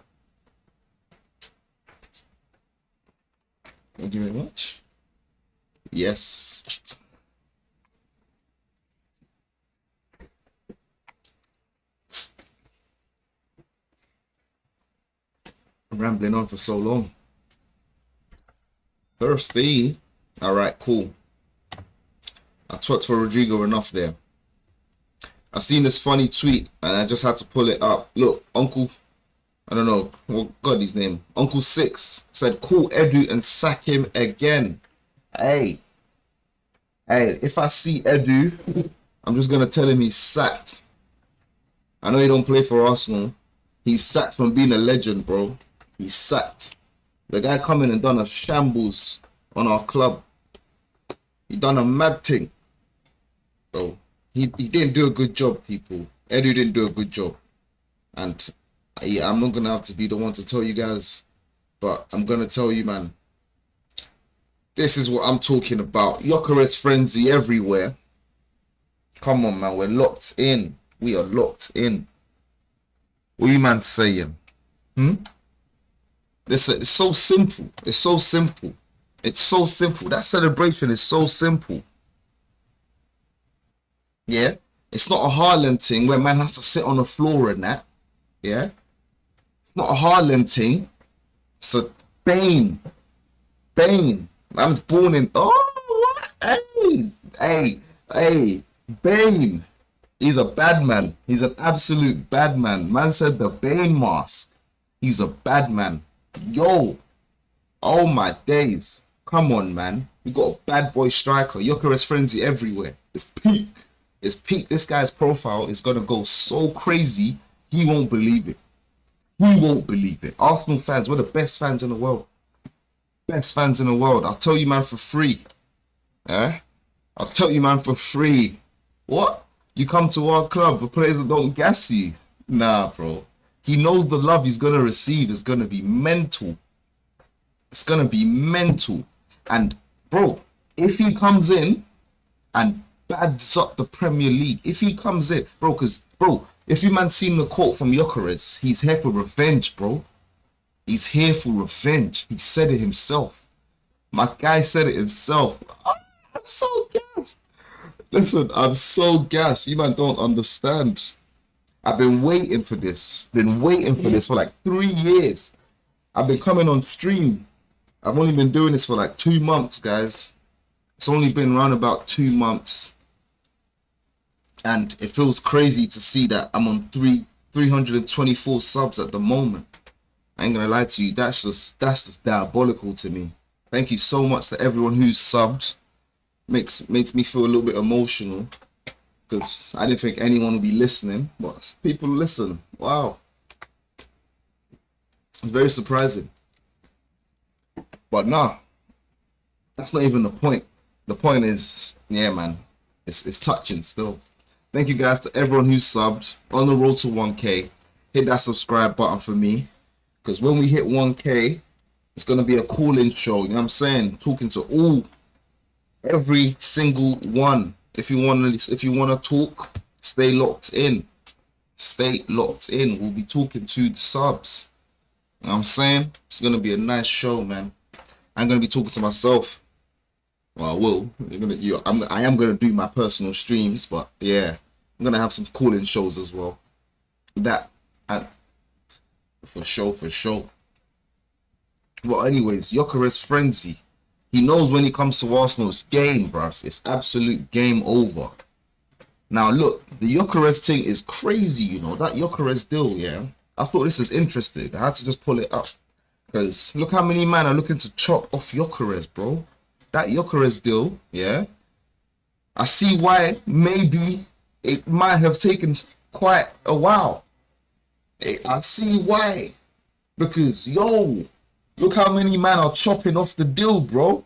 Thank you very much. Yes. I'm rambling on for so long. Thirsty. All right, cool. I talked for Rodrygo enough there. I seen this funny tweet and I just had to pull it up. Look, Uncle, I don't know what got his name. Uncle Six said, call Edu and sack him again. Hey, if I see Edu, I'm just going to tell him he's sacked. I know he don't play for Arsenal. He's sacked from being a legend, bro. He's sacked. The guy come in and done a shambles on our club. He done a mad thing, bro. He didn't do a good job, people. Edu didn't do a good job. And yeah, I'm not going to have to be the one to tell you guys, but I'm going to tell you, man. This is what I'm talking about. Gyökeres frenzy everywhere. Come on, man. We're locked in. We are locked in. What are you, man, saying? It's so simple. It's so simple. It's so simple. That celebration is so simple. Yeah? It's not a Harlem thing where man has to sit on the floor and that. Yeah? It's not a Harlem thing. It's a Bane. Man's born in... Oh, what? Hey. Bane. He's a bad man. He's an absolute bad man. Man said the Bane mask. He's a bad man. Yo. Oh, my days. Come on, man. We got a bad boy striker. Gyökeres frenzy everywhere. It's peak. It's peak. This guy's profile is going to go so crazy, he won't believe it. He won't believe it. Arsenal fans, we're the best fans in the world. Best fans in the world. I'll tell you, man, for free. I'll tell you, man, for free. What? You come to our club for players that don't gas you? Nah, bro. He knows the love he's going to receive is going to be mental. It's going to be mental. And, bro, if he comes in and bads up the Premier League, if he comes in, bro, because, bro, if you man seen the quote from Gyökeres, he's here for revenge, bro. He's here for revenge. He said it himself. My guy said it himself. Oh, I'm so gassed. Listen, I'm so gassed. You man don't understand. I've been waiting for this. Been waiting for this for like 3 years. I've been coming on stream. I've only been doing this for like 2 months, guys. It's only been around about 2 months. And it feels crazy to see that I'm on 324 subs at the moment. I ain't gonna lie to you, that's just diabolical to me. Thank you so much to everyone who's subbed. Makes me feel a little bit emotional because I didn't think anyone would be listening, but people listen. Wow, it's very surprising. But nah, that's not even the point. The point is, yeah, man, it's touching still. Thank you guys to everyone who's subbed on the road to 1K. Hit that subscribe button for me, because when we hit 1K, it's gonna be a call-in show. You know what I'm saying? Talking to every single one. If you wanna talk, stay locked in. Stay locked in. We'll be talking to the subs. You know what I'm saying? It's gonna be a nice show, man. I'm gonna be talking to myself. Well, I will. I am gonna do my personal streams, but yeah, I'm gonna have some call-in shows as well. For sure. Well, anyways, Gyökeres frenzy. He knows when he comes to Arsenal, it's game, bruv. It's absolute game over. Now, look, the Gyökeres thing is crazy, you know. That Gyökeres deal, yeah. I thought this is interesting. I had to just pull it up. Because look how many men are looking to chop off Gyökeres, bro. That Gyökeres deal, yeah. I see why maybe it might have taken quite a while. I see why. Because, yo, look how many men are chopping off the deal, bro.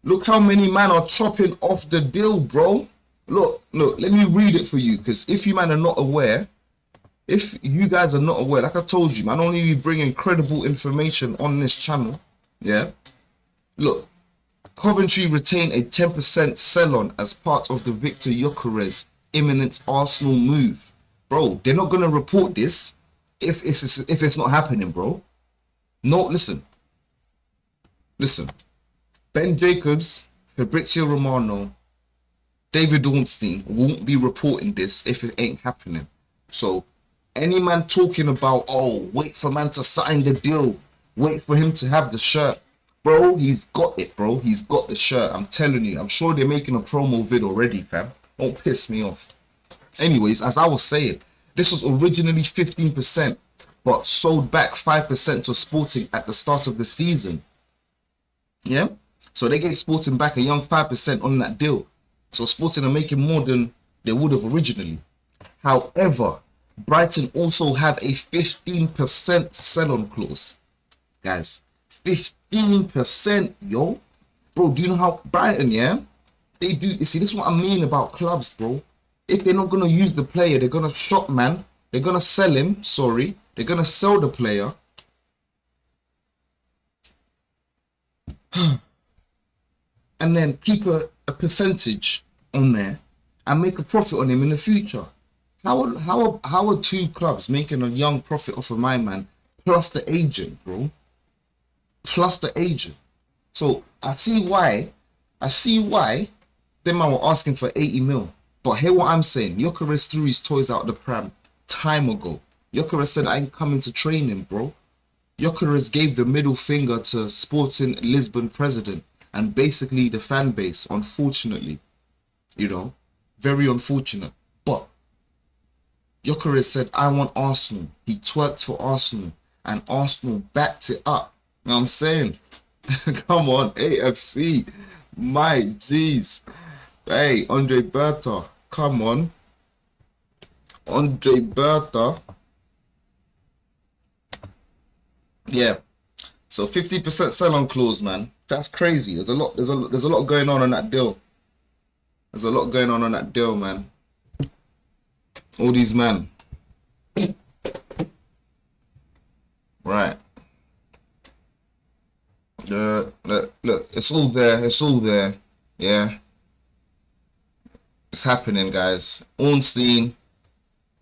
Look how many men are chopping off the deal, bro. Look, let me read it for you. Because if you man are not aware, if you guys are not aware, like I told you, man, only be bringing credible information on this channel. Yeah. Look, Coventry retain a 10% sell-on as part of the Viktor Gyökeres imminent Arsenal move. Bro, they're not going to report this if it's not happening, bro. No, listen. Ben Jacobs, Fabrizio Romano, David Ornstein won't be reporting this if it ain't happening. So, any man talking about, oh, wait for man to sign the deal, wait for him to have the shirt. Bro, he's got it, bro. He's got the shirt. I'm telling you. I'm sure they're making a promo vid already, fam. Don't piss me off. Anyways, as I was saying, this was originally 15%, but sold back 5% to Sporting at the start of the season. Yeah? So they gave Sporting back a young 5% on that deal. So Sporting are making more than they would have originally. However, Brighton also have a 15% sell-on clause. Guys, 15%, yo. Bro, do you know how Brighton, yeah? They do, you see, this is what I mean about clubs, bro. If they're not going to use the player, they're going to shop, man. They're going to sell him, sorry. They're going to sell the player. And then keep a percentage on there and make a profit on him in the future. How are two clubs making a young profit off of my man plus the agent, bro? Plus the agent. So I see why them man were asking for 80 mil. But hear what I'm saying. Gyökeres threw his toys out the pram time ago. Gyökeres said, I ain't coming to train him, bro. Gyökeres gave the middle finger to Sporting Lisbon president and basically the fan base, unfortunately. You know, very unfortunate. But Gyökeres said, I want Arsenal. He twerked for Arsenal and Arsenal backed it up. You know what I'm saying? Come on, AFC. My jeez. Hey, Andre Berta. Come on. Andre Berta. Yeah. So 50% sell-on clause, man. That's crazy. There's a lot going on that deal. There's a lot going on that deal, man. All these men. Right. Look, it's all there. It's all there. Yeah. It's happening, guys. Ornstein,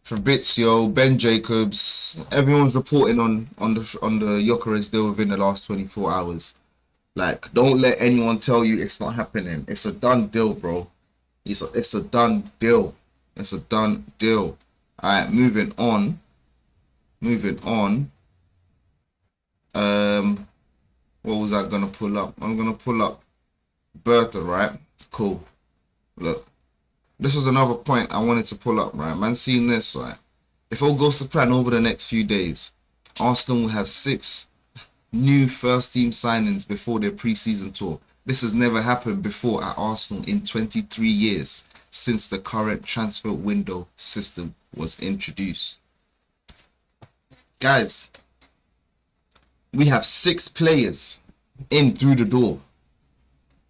Fabrizio, Ben Jacobs, everyone's reporting on the Gyökeres deal within the last 24 hours. Like, don't let anyone tell you it's not happening. It's a done deal, bro. It's a done deal. It's a done deal. Alright, moving on. What was I gonna pull up? I'm gonna pull up Bertha, right? Cool. Look. This was another point I wanted to pull up, right? Man, seen this, right? If all goes to plan over the next few days, Arsenal will have 6 new first-team signings before their pre-season tour. This has never happened before at Arsenal in 23 years since the current transfer window system was introduced. Guys, we have 6 players in through the door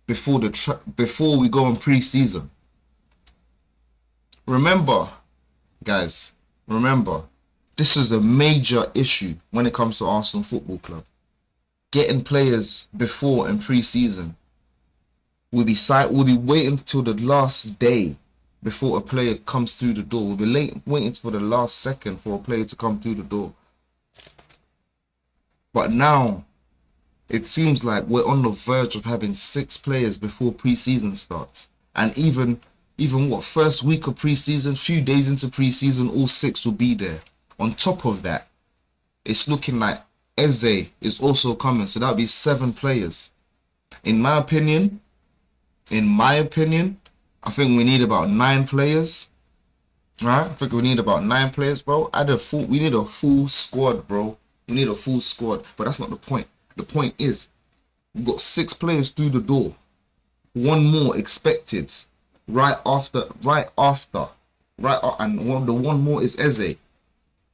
before we go on pre-season. Remember, guys, this is a major issue when it comes to Arsenal Football Club. Getting players before and pre-season. We'll be waiting till the last day before a player comes through the door. We'll be waiting for the last second for a player to come through the door. But now, it seems like we're on the verge of having 6 players before pre-season starts. And even what, first week of pre-season, few days into pre-season, all 6 will be there. On top of that, it's looking like Eze is also coming, so that'll be 7 players. In my opinion, I think we need about 9 players. Right? I think we need about 9 players, bro. We need a full squad, bro. We need a full squad, but that's not the point. The point is, we've got 6 players through the door. 1 more expected right after, and the one more is Eze.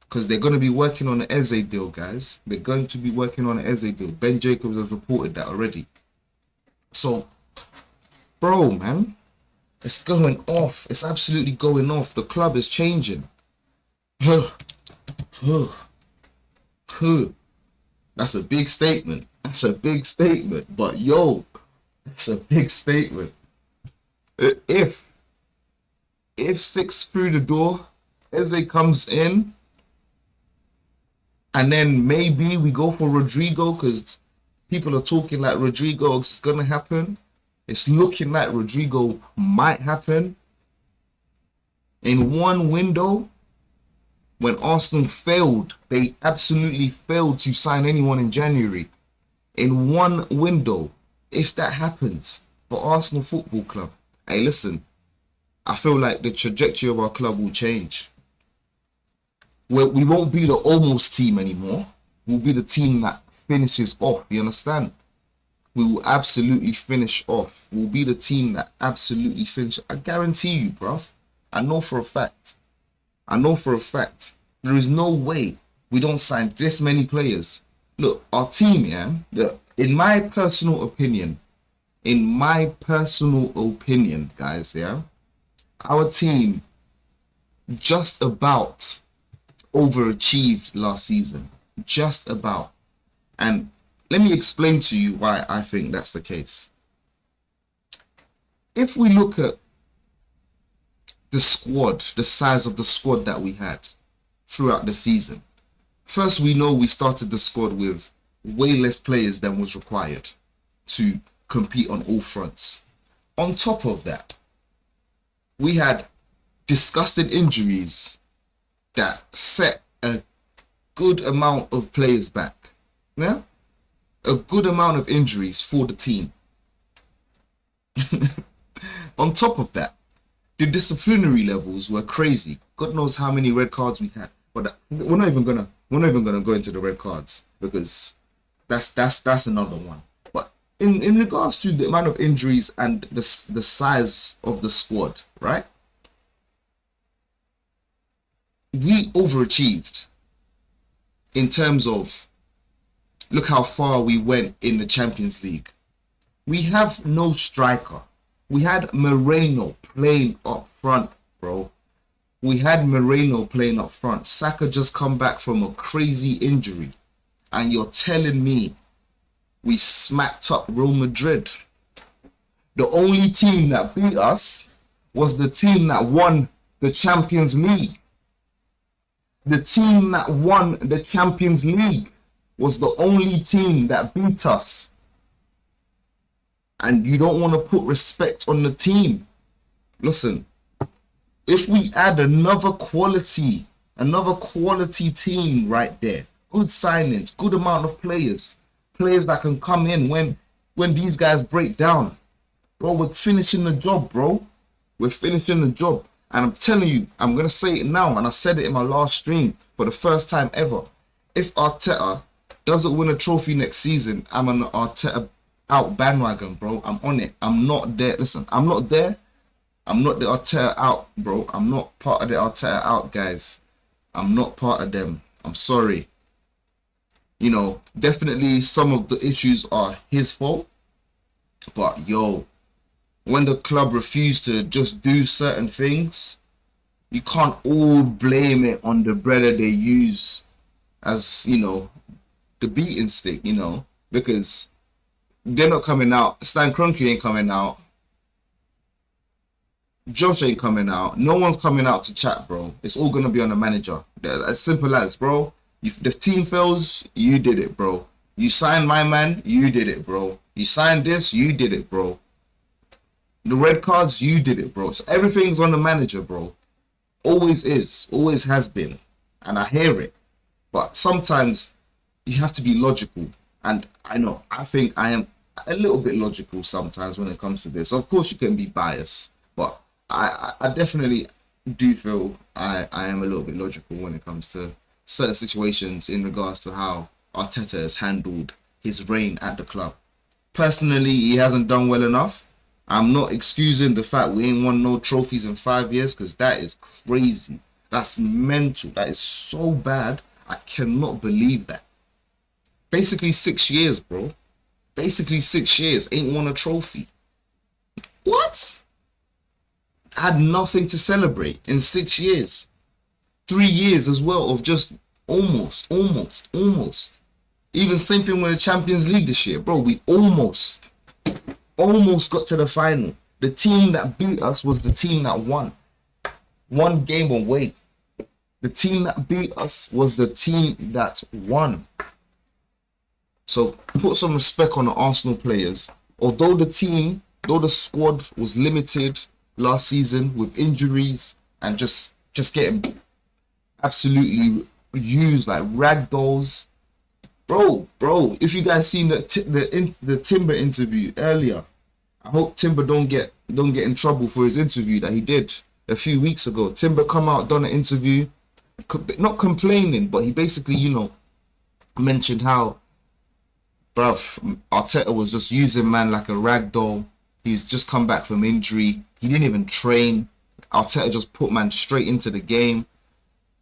Because they're going to be working on the Eze deal, guys. They're going to be working on the Eze deal. Ben Jacobs has reported that already. So, bro, man, it's going off. It's absolutely going off. The club is changing. That's a big statement. That's a big statement. But yo, it's a big statement. If 6 through the door, Eze comes in, and then maybe we go for Rodrygo, because people are talking like Rodrygo is going to happen. It's looking like Rodrygo might happen. In one window, when Arsenal failed, they absolutely failed to sign anyone in January. In one window, if that happens for Arsenal Football Club, hey, listen, I feel like the trajectory of our club will change. We won't be the almost team anymore. We'll be the team that finishes off. You understand? We will absolutely finish off. We'll be the team that absolutely finishes. I guarantee you, bruv. I know for a fact. There is no way we don't sign this many players. Look, our team, yeah, in my personal opinion, guys, yeah, our team just about overachieved last season. Just about. And let me explain to you why I think that's the case. If we look at the squad, the size of the squad that we had throughout the season, first we know we started the squad with way less players than was required to compete on all fronts. On top of that, we had disgusting injuries that set a good amount of players back. Yeah? A good amount of injuries for the team. On top of that, the disciplinary levels were crazy. God knows how many red cards we had. But we're not even gonna go into the red cards, because that's another one. But in regards to the amount of injuries and the size of the squad, right? We overachieved in terms of, look how far we went in the Champions League. We have no striker. We had Moreno playing up front, bro. We had Moreno playing up front. Saka just come back from a crazy injury. And you're telling me we smacked up Real Madrid. The only team that beat us was the team that won the Champions League. The team that won the Champions League was the only team that beat us. And you don't want to put respect on the team. Listen, if we add another quality team right there, good signings, good amount of players that can come in when these guys break down, bro, we're finishing the job, bro. We're finishing the job. And I'm telling you, I'm going to say it now, and I said it in my last stream for the first time ever. If Arteta doesn't win a trophy next season, I'm an Arteta out bandwagon, bro. I'm on it. I'm not there. Listen, I'm not there. I'm not the Arteta out, bro. I'm not part of the Arteta out, guys. I'm not part of them. I'm sorry. You know, definitely some of the issues are his fault. But, yo, when the club refused to just do certain things, you can't all blame it on the brother they use as, you know, the beating stick, you know, because they're not coming out. Stan Kroenke ain't coming out. Josh ain't coming out. No one's coming out to chat, bro. It's all going to be on the manager. As simple as, bro. If the team fails, you did it, bro. You signed my man, you did it, bro. You signed this, you did it, bro. The red cards, you did it, bro. So everything's on the manager, bro. Always is. Always has been. And I hear it. But sometimes you have to be logical. And I know, I think I am a little bit logical sometimes when it comes to this. Of course, you can be biased. But I definitely do feel I am a little bit logical when it comes to certain situations in regards to how Arteta has handled his reign at the club. Personally, he hasn't done well enough. I'm not excusing the fact we ain't won no trophies in 5 years, because that is crazy. That's mental. That is so bad. I cannot believe that. Basically 6 years, bro. Basically 6 years. Ain't won a trophy. What? Had nothing to celebrate in 6 years. 3 years as well of just almost. Even same thing with the Champions League this year. Bro, we almost got to the final. The team that beat us was the team that won. 1 game away. The team that beat us was the team that won. So put some respect on the Arsenal players. Although the squad was limited last season with injuries and just getting absolutely used like ragdolls. Bro, if you guys seen the Timber interview earlier, I hope Timber don't get in trouble for his interview that he did a few weeks ago. Timber come out, done an interview, not complaining, but he basically, you know, mentioned how, bruv, Arteta was just using man like a ragdoll. He's just come back from injury. He didn't even train. Arteta just put man straight into the game.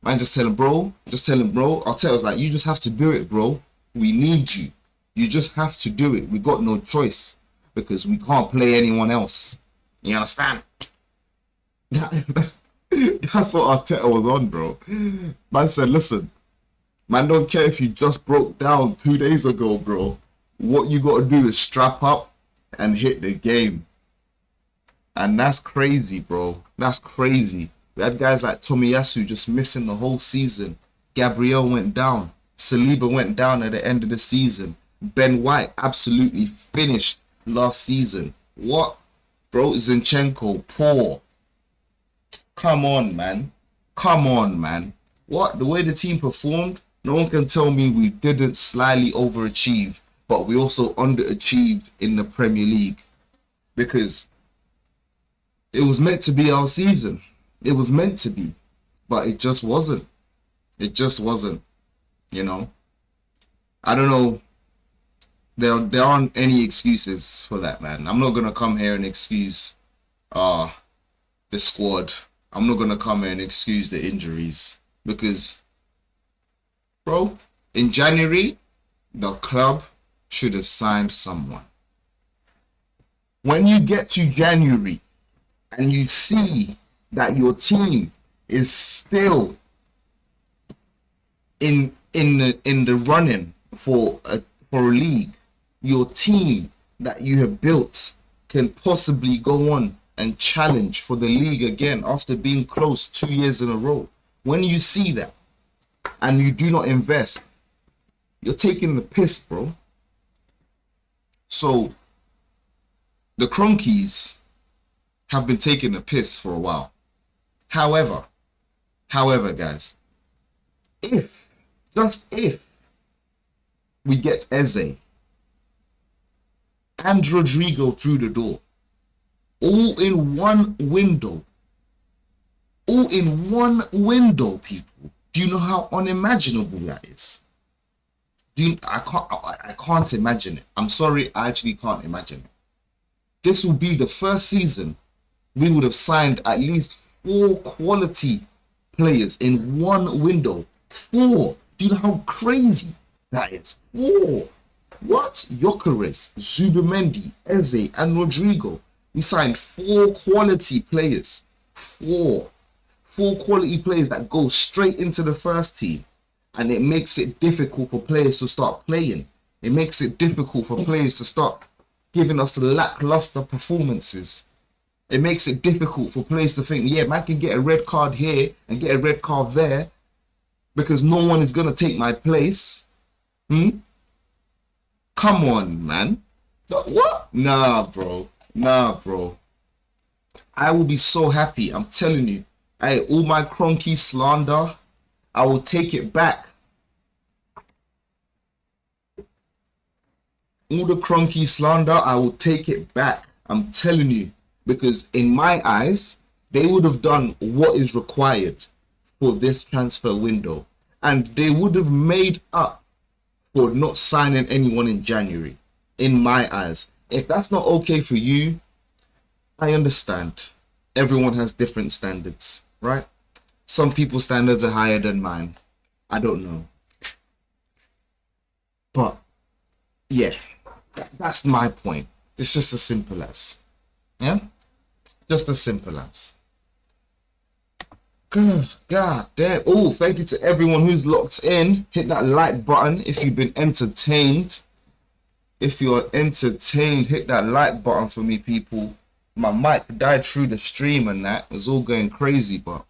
Man, just tell him, bro. Arteta was like, you just have to do it, bro. We need you. You just have to do it. We got no choice because we can't play anyone else. You understand? That's what Arteta was on, bro. Man said, listen, man, don't care if you just broke down 2 days ago, bro. What you got to do is strap up and hit the game. And that's crazy, bro. That's crazy. We had guys like Tomiyasu just missing the whole season. Gabriel went down. Saliba went down at the end of the season. Ben White absolutely finished last season. What? Bro, Zinchenko, poor. Come on, man. What? The way the team performed, no one can tell me we didn't slightly overachieve, but we also underachieved in the Premier League. Because it was meant to be our season. It was meant to be, but it just wasn't. You know, I don't know. There aren't any excuses for that, man. I'm not gonna come here and excuse the squad. I'm not gonna come here and excuse the injuries because, bro, in January, the club should have signed someone. When you get to January and you see that your team is still in the running for a league, your team that you have built can possibly go on and challenge for the league again after being close 2 years in a row. When you see that and you do not invest, you're taking the piss, bro. So the Kroenkes have been taking the piss for a while. However, guys, just if we get Eze and Rodrygo through the door, all in one window, people, do you know how unimaginable that is? I can't imagine it. I'm sorry, I actually can't imagine it. This will be the first season we would have signed at least 4 quality players in one window. 4. Do you know how crazy that is? 4. What? Gyokeres, Zubimendi, Eze, and Rodrygo. We signed 4 quality players. 4 quality players that go straight into the first team. And it makes it difficult for players to start playing. It makes it difficult for players to start giving us lackluster performances. It makes it difficult for players to think, yeah, man can get a red card here and get a red card there because no one is going to take my place. Come on, man. What? Nah, bro. I will be so happy. I'm telling you. Hey, all my Kroenke slander, I will take it back. All the Kroenke slander, I will take it back. I'm telling you. Because in my eyes, they would have done what is required for this transfer window. And they would have made up for not signing anyone in January. In my eyes. If that's not okay for you, I understand. Everyone has different standards, right? Some people's standards are higher than mine. I don't know. But, yeah. That's my point. It's just as simple as. Yeah? Just as simple as. God damn. Oh, thank you to everyone who's locked in. Hit that like button if you've been entertained. If you're entertained, hit that like button for me, people. My mic died through the stream and that. It was all going crazy, but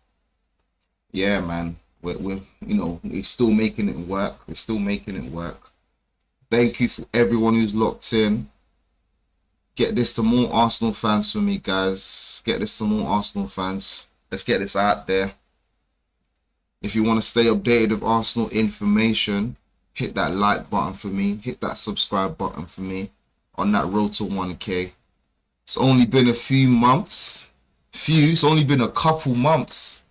yeah, man. We're still making it work. We're still making it work. Thank you for everyone who's locked in. Get this to more Arsenal fans for me, guys. Get this to more Arsenal fans. Let's get this out there. If you want to stay updated with Arsenal information, hit that like button for me. Hit that subscribe button for me on that road to 1K. It's only been a few months. It's only been a couple months.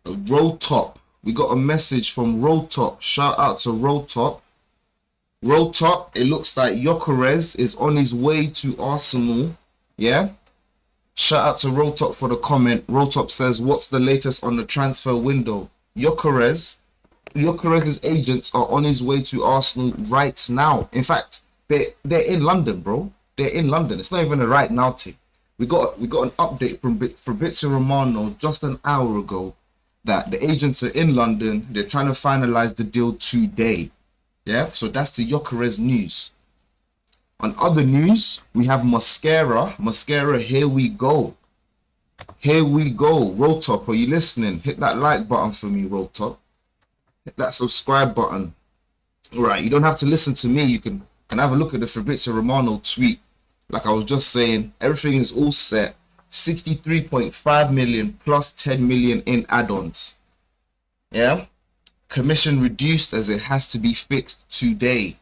Road Top. We got a message from Road Top. Shout out to Road Top. Road Top, it looks like Gyökeres is on his way to Arsenal. Yeah? Shout out to Road Top for the comment. Road Top says, what's the latest on the transfer window? Gyökeres' agents are on his way to Arsenal right now. In fact, they're in London, bro. They're in London. It's not even a right now thing. We got an update from Fabrizio Romano just an hour ago that the agents are in London. They're trying to finalize the deal today. Yeah, so that's the Gyökeres news. On other news, we have Mosquera. Mosquera, here we go. Here we go. Road Top, are you listening? Hit that like button for me, Road Top. Hit that subscribe button. All right, you don't have to listen to me. You can have a look at the Fabrizio Romano tweet. Like I was just saying, everything is all set. 63.5 million plus 10 million in add-ons. Yeah? Commission reduced as it has to be fixed today.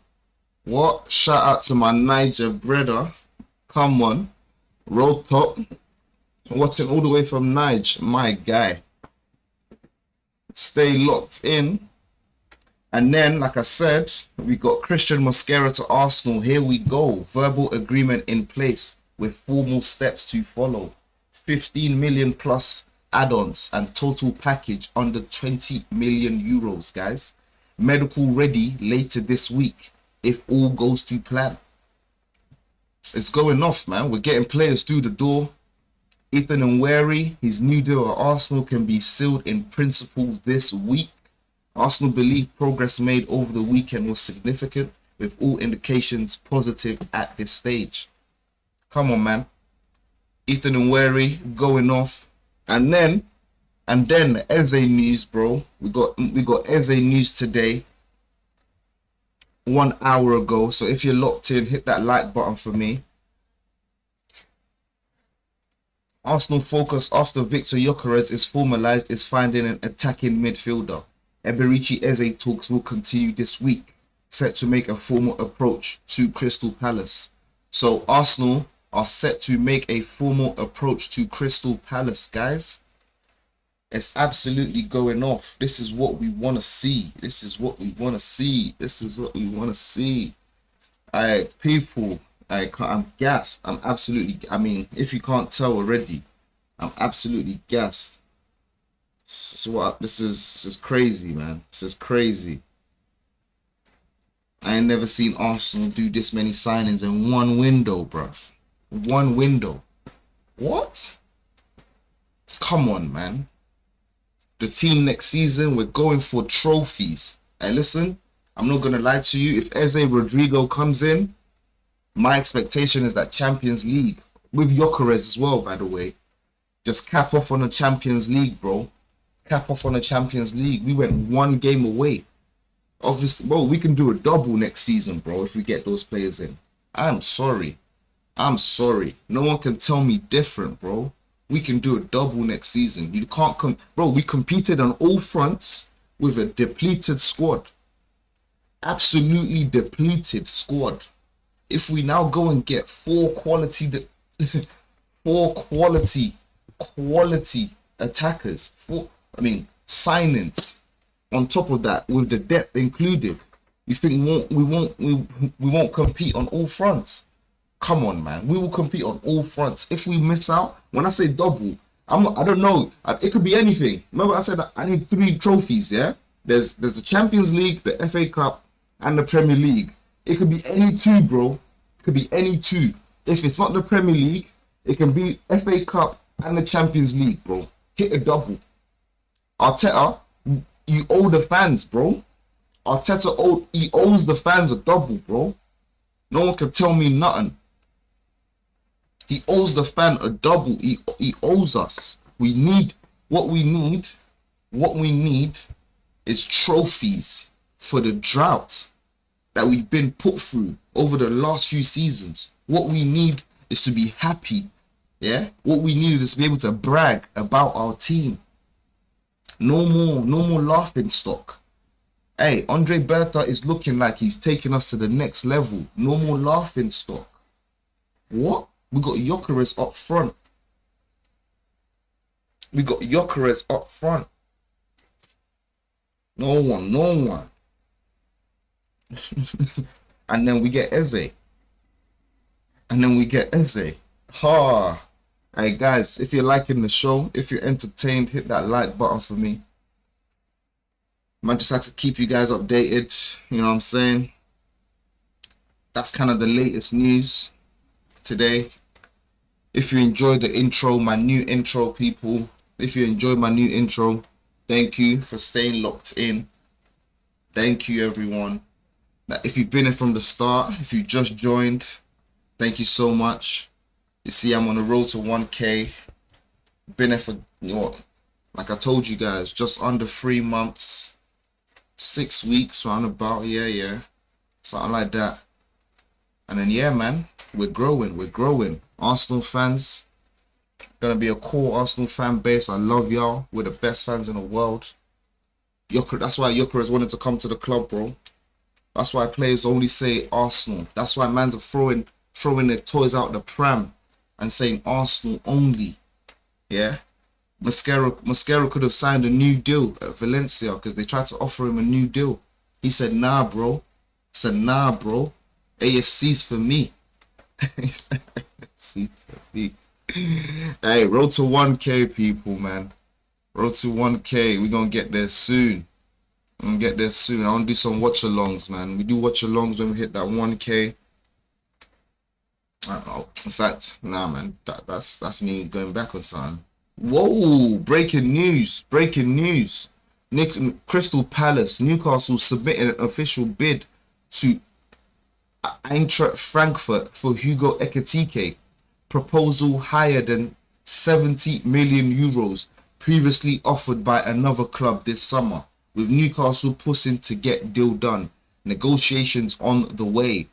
What? Shout out to my Niger brother. Come on. Road Top. Watching all the way from Niger. My guy. Stay locked in. And then, like I said, we got Christian Mosquera to Arsenal. Here we go. Verbal agreement in place with formal steps to follow. 15 million plus add-ons and total package under 20 million euros, guys. Medical ready later this week. if all goes to plan. It's going off, man. We're getting players through the door. Ethan Nwaneri, his new deal at Arsenal can be sealed in principle this week. Arsenal believe progress made over the weekend was significant, with all indications positive at this stage. Come on, man. Ethan Nwaneri going off. And then Eze news, bro. We got Eze news today. 1 hour ago. So if you're locked in, hit that like button for me. Arsenal focus after Viktor Gyökeres is formalised is finding an attacking midfielder. Eberechi Eze talks will continue this week, set to make a formal approach to Crystal Palace. So Arsenal are set to make a formal approach to Crystal Palace, guys. It's absolutely going off. This is what we want to see. This is what we want to see. This is what we want to see. People, I'm gassed. I'm absolutely, I mean, if you can't tell already, I'm absolutely gassed. This is crazy, man. This is crazy. I ain't never seen Arsenal do this many signings in one window, bruv. One window. What? Come on, man. The team next season, we're going for trophies. And listen, I'm not going to lie to you. If Eze Rodrygo comes in, my expectation is that Champions League, with Gyokeres as well, by the way, just cap off on the Champions League, bro. Cap off on the Champions League. We went one game away. Obviously, bro, we can do a double next season, bro, if we get those players in. I'm sorry. I'm sorry. No one can tell me different, bro. We can do a double next season. You can't come, bro. We competed on all fronts with a depleted squad. Absolutely depleted squad. If we now go and get four quality attackers, signings on top of that with the depth included, you think we won't compete on all fronts? Come on, man. We will compete on all fronts. If we miss out, when I say double, I don't know. It could be anything. Remember I said that I need 3 trophies, yeah? There's the Champions League, the FA Cup, and the Premier League. It could be any 2, bro. It could be any 2. If it's not the Premier League, it can be FA Cup and the Champions League, bro. Hit a double. Arteta, you owe the fans, bro. Arteta, he owes the fans a double, bro. No one can tell me nothing. He owes the fan a double. He owes us. What we need is trophies for the drought that we've been put through over the last few seasons. What we need is to be happy. Yeah? What we need is to be able to brag about our team. No more laughing stock. Hey, Andre Berta is looking like he's taking us to the next level. No more laughing stock. What? We got Gyokeres up front. No one. And then we get Eze. Hey guys, if you're liking the show, if you're entertained, hit that like button for me. I just had to keep you guys updated, you know what I'm saying? That's kind of the latest news today. If you enjoyed the intro, my new intro, people, if you enjoyed my new intro, thank you for staying locked in. Thank you, everyone. Now, if you've been here from the start, if you just joined, thank you so much. You see, I'm on the road to 1K. Been here for, like I told you guys, just under 3 months, 6 weeks, round about, yeah, something like that. And then, yeah, man, we're growing. Arsenal fans, gonna be a core Arsenal fan base. I love y'all. We're the best fans in the world. That's why Gyokeres wanted to come to the club, bro. That's why players only say Arsenal. That's why mans are throwing their toys out the pram and saying Arsenal only. Yeah. Mosquera could have signed a new deal at Valencia because they tried to offer him a new deal. He said, nah, bro. AFC's for me. AFC's for me. Hey, road to 1K, people, man. Road to 1K. We're going to get there soon. And get there soon. I want to do some watch-alongs, man. We do watch-alongs when we hit that 1K. In fact, nah, man. That's me going back on something. Whoa! Breaking news! Breaking news! Crystal Palace, Newcastle submitted an official bid to Eintracht Frankfurt for Hugo Ekitike. Proposal higher than 70 million euros, previously offered by another club this summer, with Newcastle pushing to get deal done. Negotiations on the way.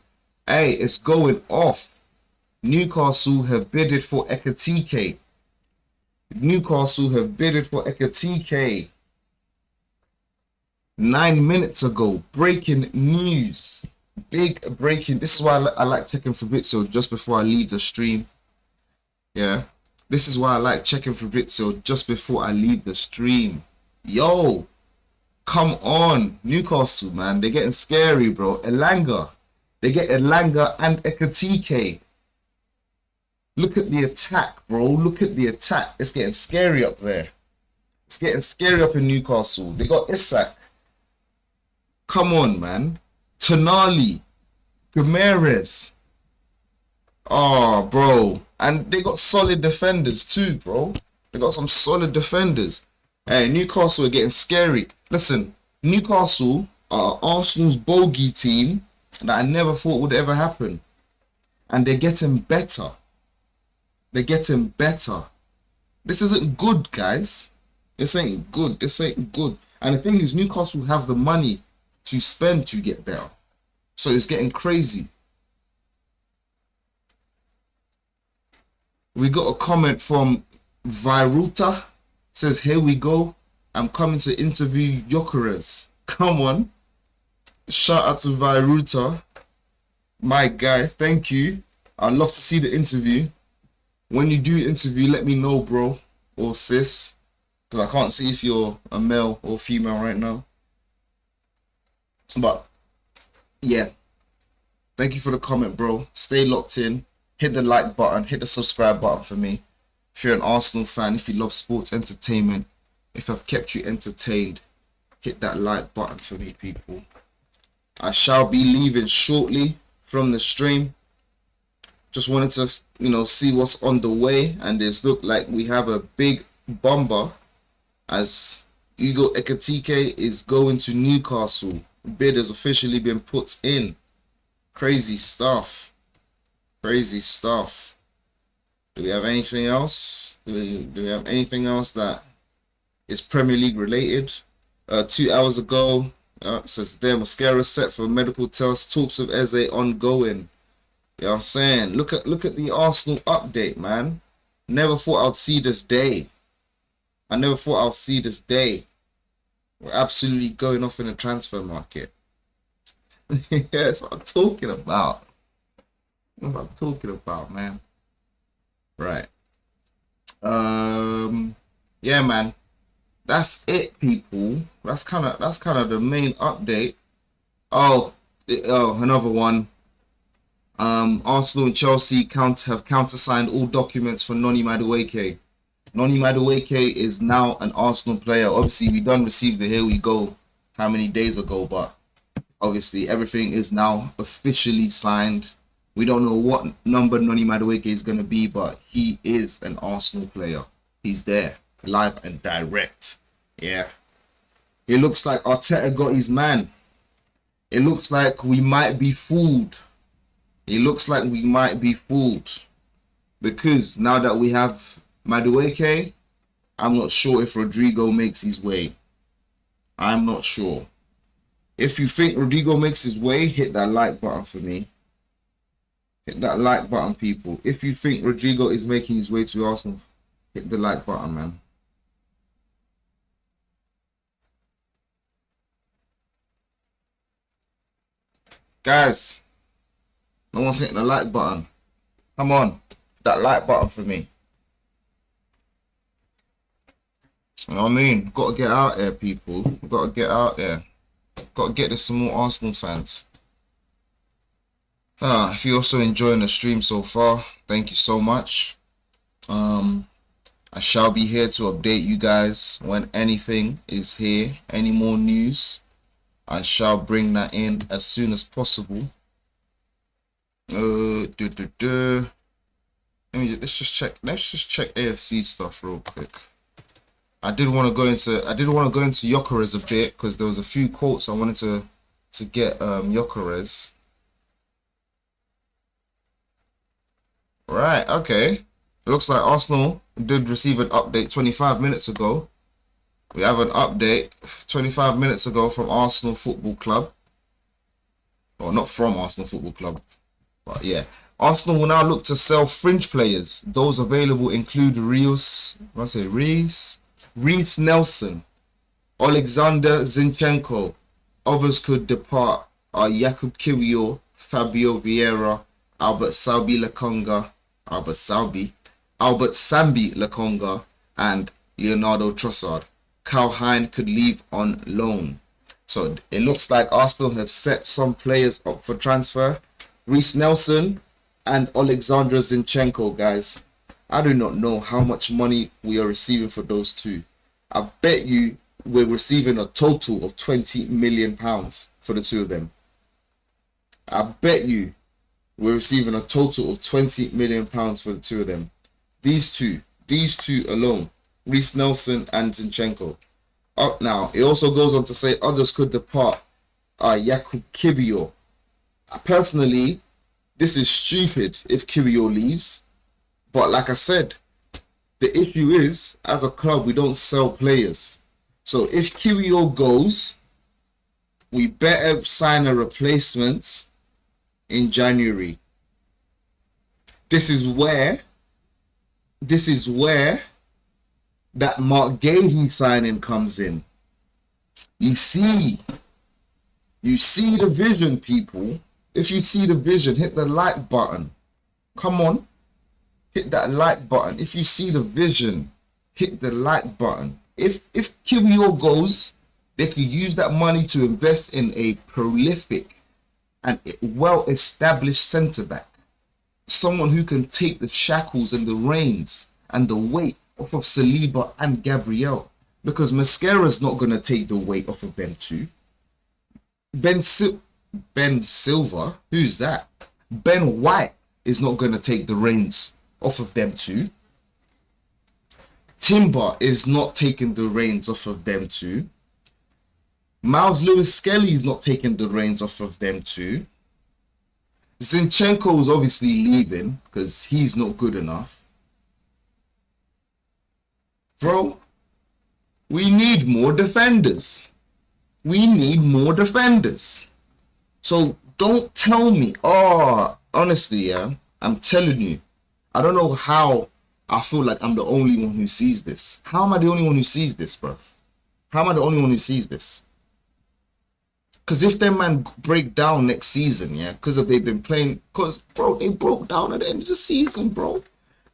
Hey, it's going off. Newcastle have bidded for Ekitike. Newcastle have bidded for Ekitike 9 minutes ago. Breaking news. Big breaking. This is why I like checking Fabrizio just before I leave the stream. Yeah. This is why I like checking Fabrizio just before I leave the stream. Yo. Come on. Newcastle, man. They're getting scary, bro. Elanga. They get Elanga and Ekitike. Look at the attack, bro. Look at the attack. It's getting scary up there. It's getting scary up in Newcastle. They got Isak. Come on, man. Tonali. Gyokeres. Oh, bro. And they got solid defenders too, bro. They got some solid defenders. Hey, Newcastle are getting scary. Listen, Newcastle are Arsenal's bogey team that I never thought would ever happen. And they're getting better. They're getting better. This isn't good, guys. This ain't good. This ain't good. And the thing is, Newcastle have the money to spend to get better. So it's getting crazy. We got a comment from Viruta. Says, here we go. I'm coming to interview Gyokeres. Come on. Shout out to Viruta. My guy, thank you. I'd love to see the interview. When you do interview, let me know, bro, or sis, because I can't see if you're a male or female right now. But yeah, thank you for the comment, bro. Stay locked in. Hit the like button, hit the subscribe button for me. If you're an Arsenal fan, if you love sports entertainment, if I've kept you entertained, hit that like button for me, people. I shall be leaving shortly from the stream. Just wanted to, see what's on the way, and this look like we have a big bomber as Hugo Ekitike is going to Newcastle. Bid has officially been put in. Crazy stuff. Crazy stuff. Do we have anything else? Do we have anything else that is Premier League related? 2 hours ago, it says there, Mosquera set for a medical test. Talks of Eze ongoing. You know what I'm saying? Look at the Arsenal update, man. Never thought I'd see this day. I never thought I'd see this day. We're absolutely going off in the transfer market. Yeah, that's what I'm talking about. That's what I'm talking about, man. Right. Yeah, man. That's it, people. That's kind of the main update. Oh, another one. Arsenal and Chelsea have countersigned all documents for Madueke. Madueke is now an Arsenal player. Obviously, we done received the here we go how many days ago, but obviously everything is now officially signed. We don't know what number Madueke is going to be, but he is an Arsenal player. He's there, live and direct. Yeah. It looks like Arteta got his man. It looks like we might be fooled. It looks like we might be fooled. Because now that we have Madueke, I'm not sure if Rodrygo makes his way. I'm not sure. If you think Rodrygo makes his way, hit that like button for me. Hit that like button, people. If you think Rodrygo is making his way to Arsenal, hit the like button, man. Guys, no one's hitting the like button. Come on, hit that like button for me. You know what I mean? Got to get out there, people. Got to get out there. Got to get this some more Arsenal fans. If you're also enjoying the stream so far, thank you so much. I shall be here to update you guys when anything is here, any more news. I shall bring that in as soon as possible. Let's just check AFC stuff real quick. I did want to go into Gyökeres a bit because there was a few quotes I wanted to get Gyökeres. Right, okay. It looks like Arsenal did receive an update 25 minutes ago. We have an update 25 minutes ago from Arsenal Football Club. Well, not from Arsenal Football Club, but yeah. Arsenal will now look to sell fringe players. Those available include Reece Nelson, Alexander Zinchenko. Others could depart are Jakub Kiwior, Fabio Vieira, Albert Sambi Lokonga, and Leonardo Trossard. Kyle Hein could leave on loan. So it looks like Arsenal have set some players up for transfer. Reece Nelson and Alexander Zinchenko, guys. I do not know how much money we are receiving for those two. I bet you we're receiving a total of £20 million for the two of them. I bet you we're receiving a total of £20 million for the two of them. These two alone, Reece Nelson and Zinchenko. Now, it also goes on to say others could depart. Jakub Kiwior. Personally, this is stupid if Kiwior leaves. But like I said, the issue is, as a club, we don't sell players. So if Kiwior goes, we better sign a replacement in January. This is where that Mark Gahey signing comes in. You see the vision, people. If you see the vision, hit the like button. Come on, hit that like button. If you see the vision, hit the like button. If Kiwior goes, they could use that money to invest in a prolific and well-established centre-back. Someone who can take the shackles and the reins and the weight off of Saliba and Gabriel. Because Mosquera is not going to take the weight off of them too. Ben Silva, who's that? Ben White is not going to take the reins off of them too. Timber is not taking the reins off of them too. Miles Lewis-Skelly is not taking the reins off of them too. Zinchenko is obviously leaving because he's not good enough. Bro, we need more defenders. We need more defenders. So don't tell me, honestly, yeah, I'm telling you, I don't know how I feel like I'm the only one who sees this. How am I the only one who sees this, bro? How am I the only one who sees this? Because if them man break down next season, yeah, because if they've been playing, because, bro, they broke down at the end of the season, bro.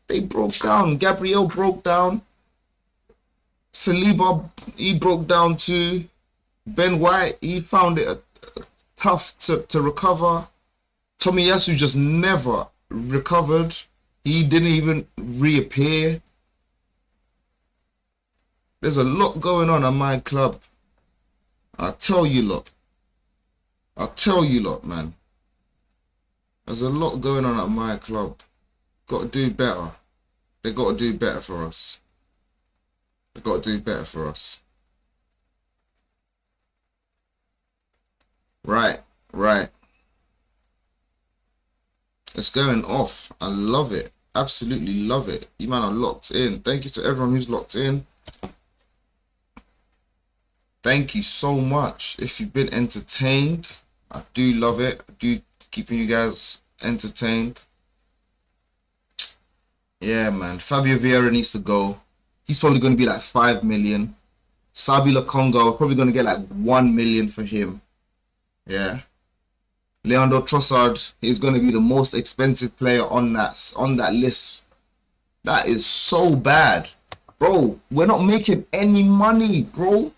They broke down. Gabriel broke down. Saliba, he broke down too. Ben White, he found it tough to recover. Tomiyasu just never recovered. He didn't even reappear. There's a lot going on at my club. I'll tell you lot. Man. There's a lot going on at my club. Got to do better. They got to do better for us. They got to do better for us. Right. It's going off. I love it. Absolutely love it. You man are locked in. Thank you to everyone who's locked in. Thank you so much. If you've been entertained, I do love it. I do keeping you guys entertained. Yeah, man. Fabio Vieira needs to go. He's probably going to be like 5 million. Sabi Lokonga, we're probably going to get like 1 million for him. Yeah. Leandro Trossard is going to be the most expensive player on that list. That is so bad. Bro, we're not making any money, bro.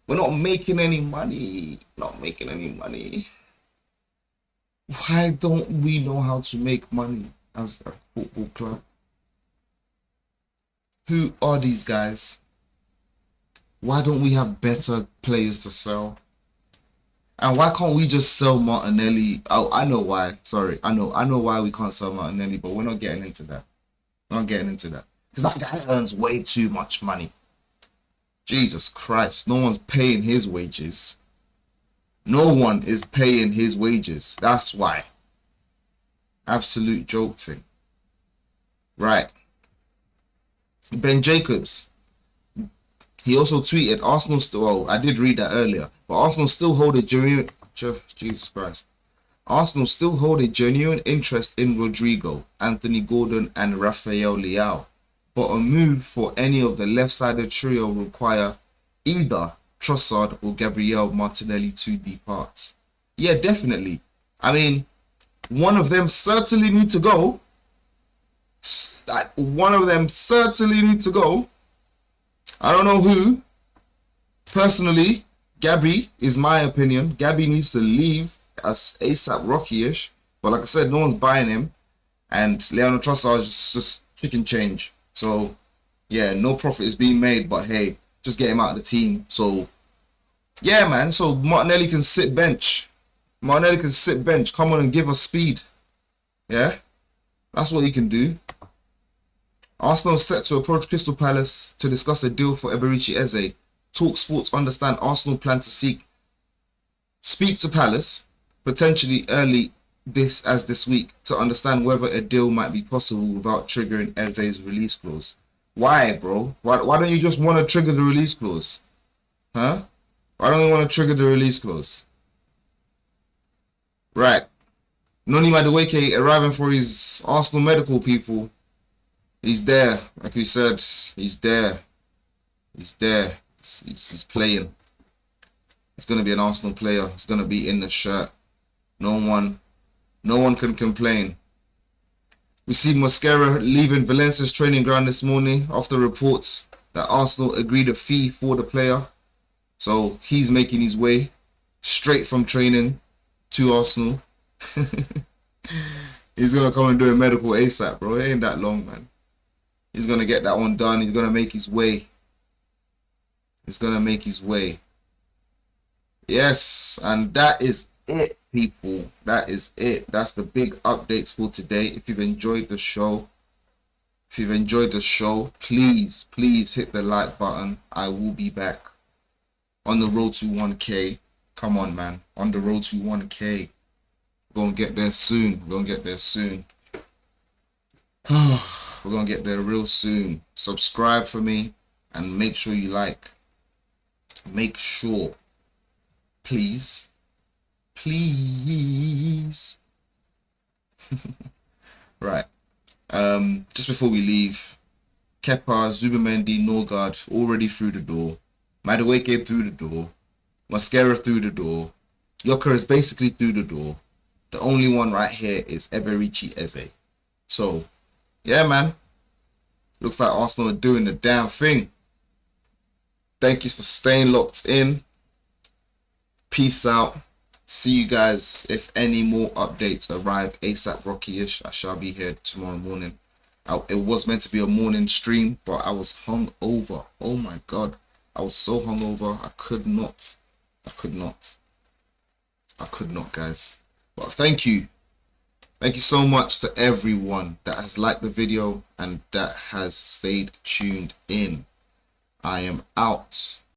We're not making any money. Why don't we know how to make money as a football club? Who are these guys? Why don't we have better players to sell? And why can't we just sell Martinelli? Oh, I know why. Sorry, I know why we can't sell Martinelli, but we're not getting into that. We're not getting into that. Because that guy earns way too much money. Jesus Christ, no one's paying his wages. No one is paying his wages. That's why. Absolute joke thing. Right. Ben Jacobs. He also tweeted, Arsenal still, well, I did read that earlier, but Arsenal still hold a genuine, Jesus Christ. Arsenal still hold a genuine interest in Rodrygo, Anthony Gordon and Rafael Leao, but a move for any of the left-sided trio require either Trossard or Gabriel Martinelli to depart. Yeah, definitely. I mean, one of them certainly need to go. One of them certainly need to go. I don't know who. Personally, Gabby is my opinion. Gabby needs to leave as ASAP Rocky-ish. But like I said, no one's buying him. And Leandro Trossard is just chicken change. So, yeah, no profit is being made. But hey, just get him out of the team. So, yeah, man. So Martinelli can sit bench. Martinelli can sit bench. Come on and give us speed. Yeah? That's what he can do. Arsenal is set to approach Crystal Palace to discuss a deal for Eberechi Eze. Talk Sports understand Arsenal plan to speak to Palace, potentially early this week, to understand whether a deal might be possible without triggering Eze's release clause. Why, bro? Why don't you just want to trigger the release clause? Huh? Why don't you want to trigger the release clause? Right. Noni Madueke arriving for his Arsenal medical people. He's there, like we said. He's there. He's there. He's playing. He's gonna be an Arsenal player. He's gonna be in the shirt. No one can complain. We see Mosquera leaving Valencia's training ground this morning after reports that Arsenal agreed a fee for the player. So he's making his way straight from training to Arsenal. He's gonna come and do a medical ASAP, bro. It ain't that long, man. He's going to get that one done. He's going to make his way. He's going to make his way. Yes, and that is it, people. That is it. That's the big updates for today. If you've enjoyed the show, please hit the like button. I will be back on the road to 1K. Come on, man. On the road to 1K. We're going to get there soon. We're going to get there soon. We're going to get there real soon. Subscribe for me and make sure you like. Make sure. Please. Please. Right. Just before we leave, Kepa, Zubamendi, Norgard already through the door. Madueke through the door. Mosquera through the door. Gyokeres basically through the door. The only one right here is Eberechi Eze. So, yeah, man. Looks like Arsenal are doing the damn thing. Thank you for staying locked in. Peace out. See you guys if any more updates arrive ASAP Rocky-ish. I shall be here tomorrow morning. It was meant to be a morning stream, but I was hungover. Oh my God. I was so hungover. I could not, guys. But thank you. Thank you so much to everyone that has liked the video and that has stayed tuned in. I am out.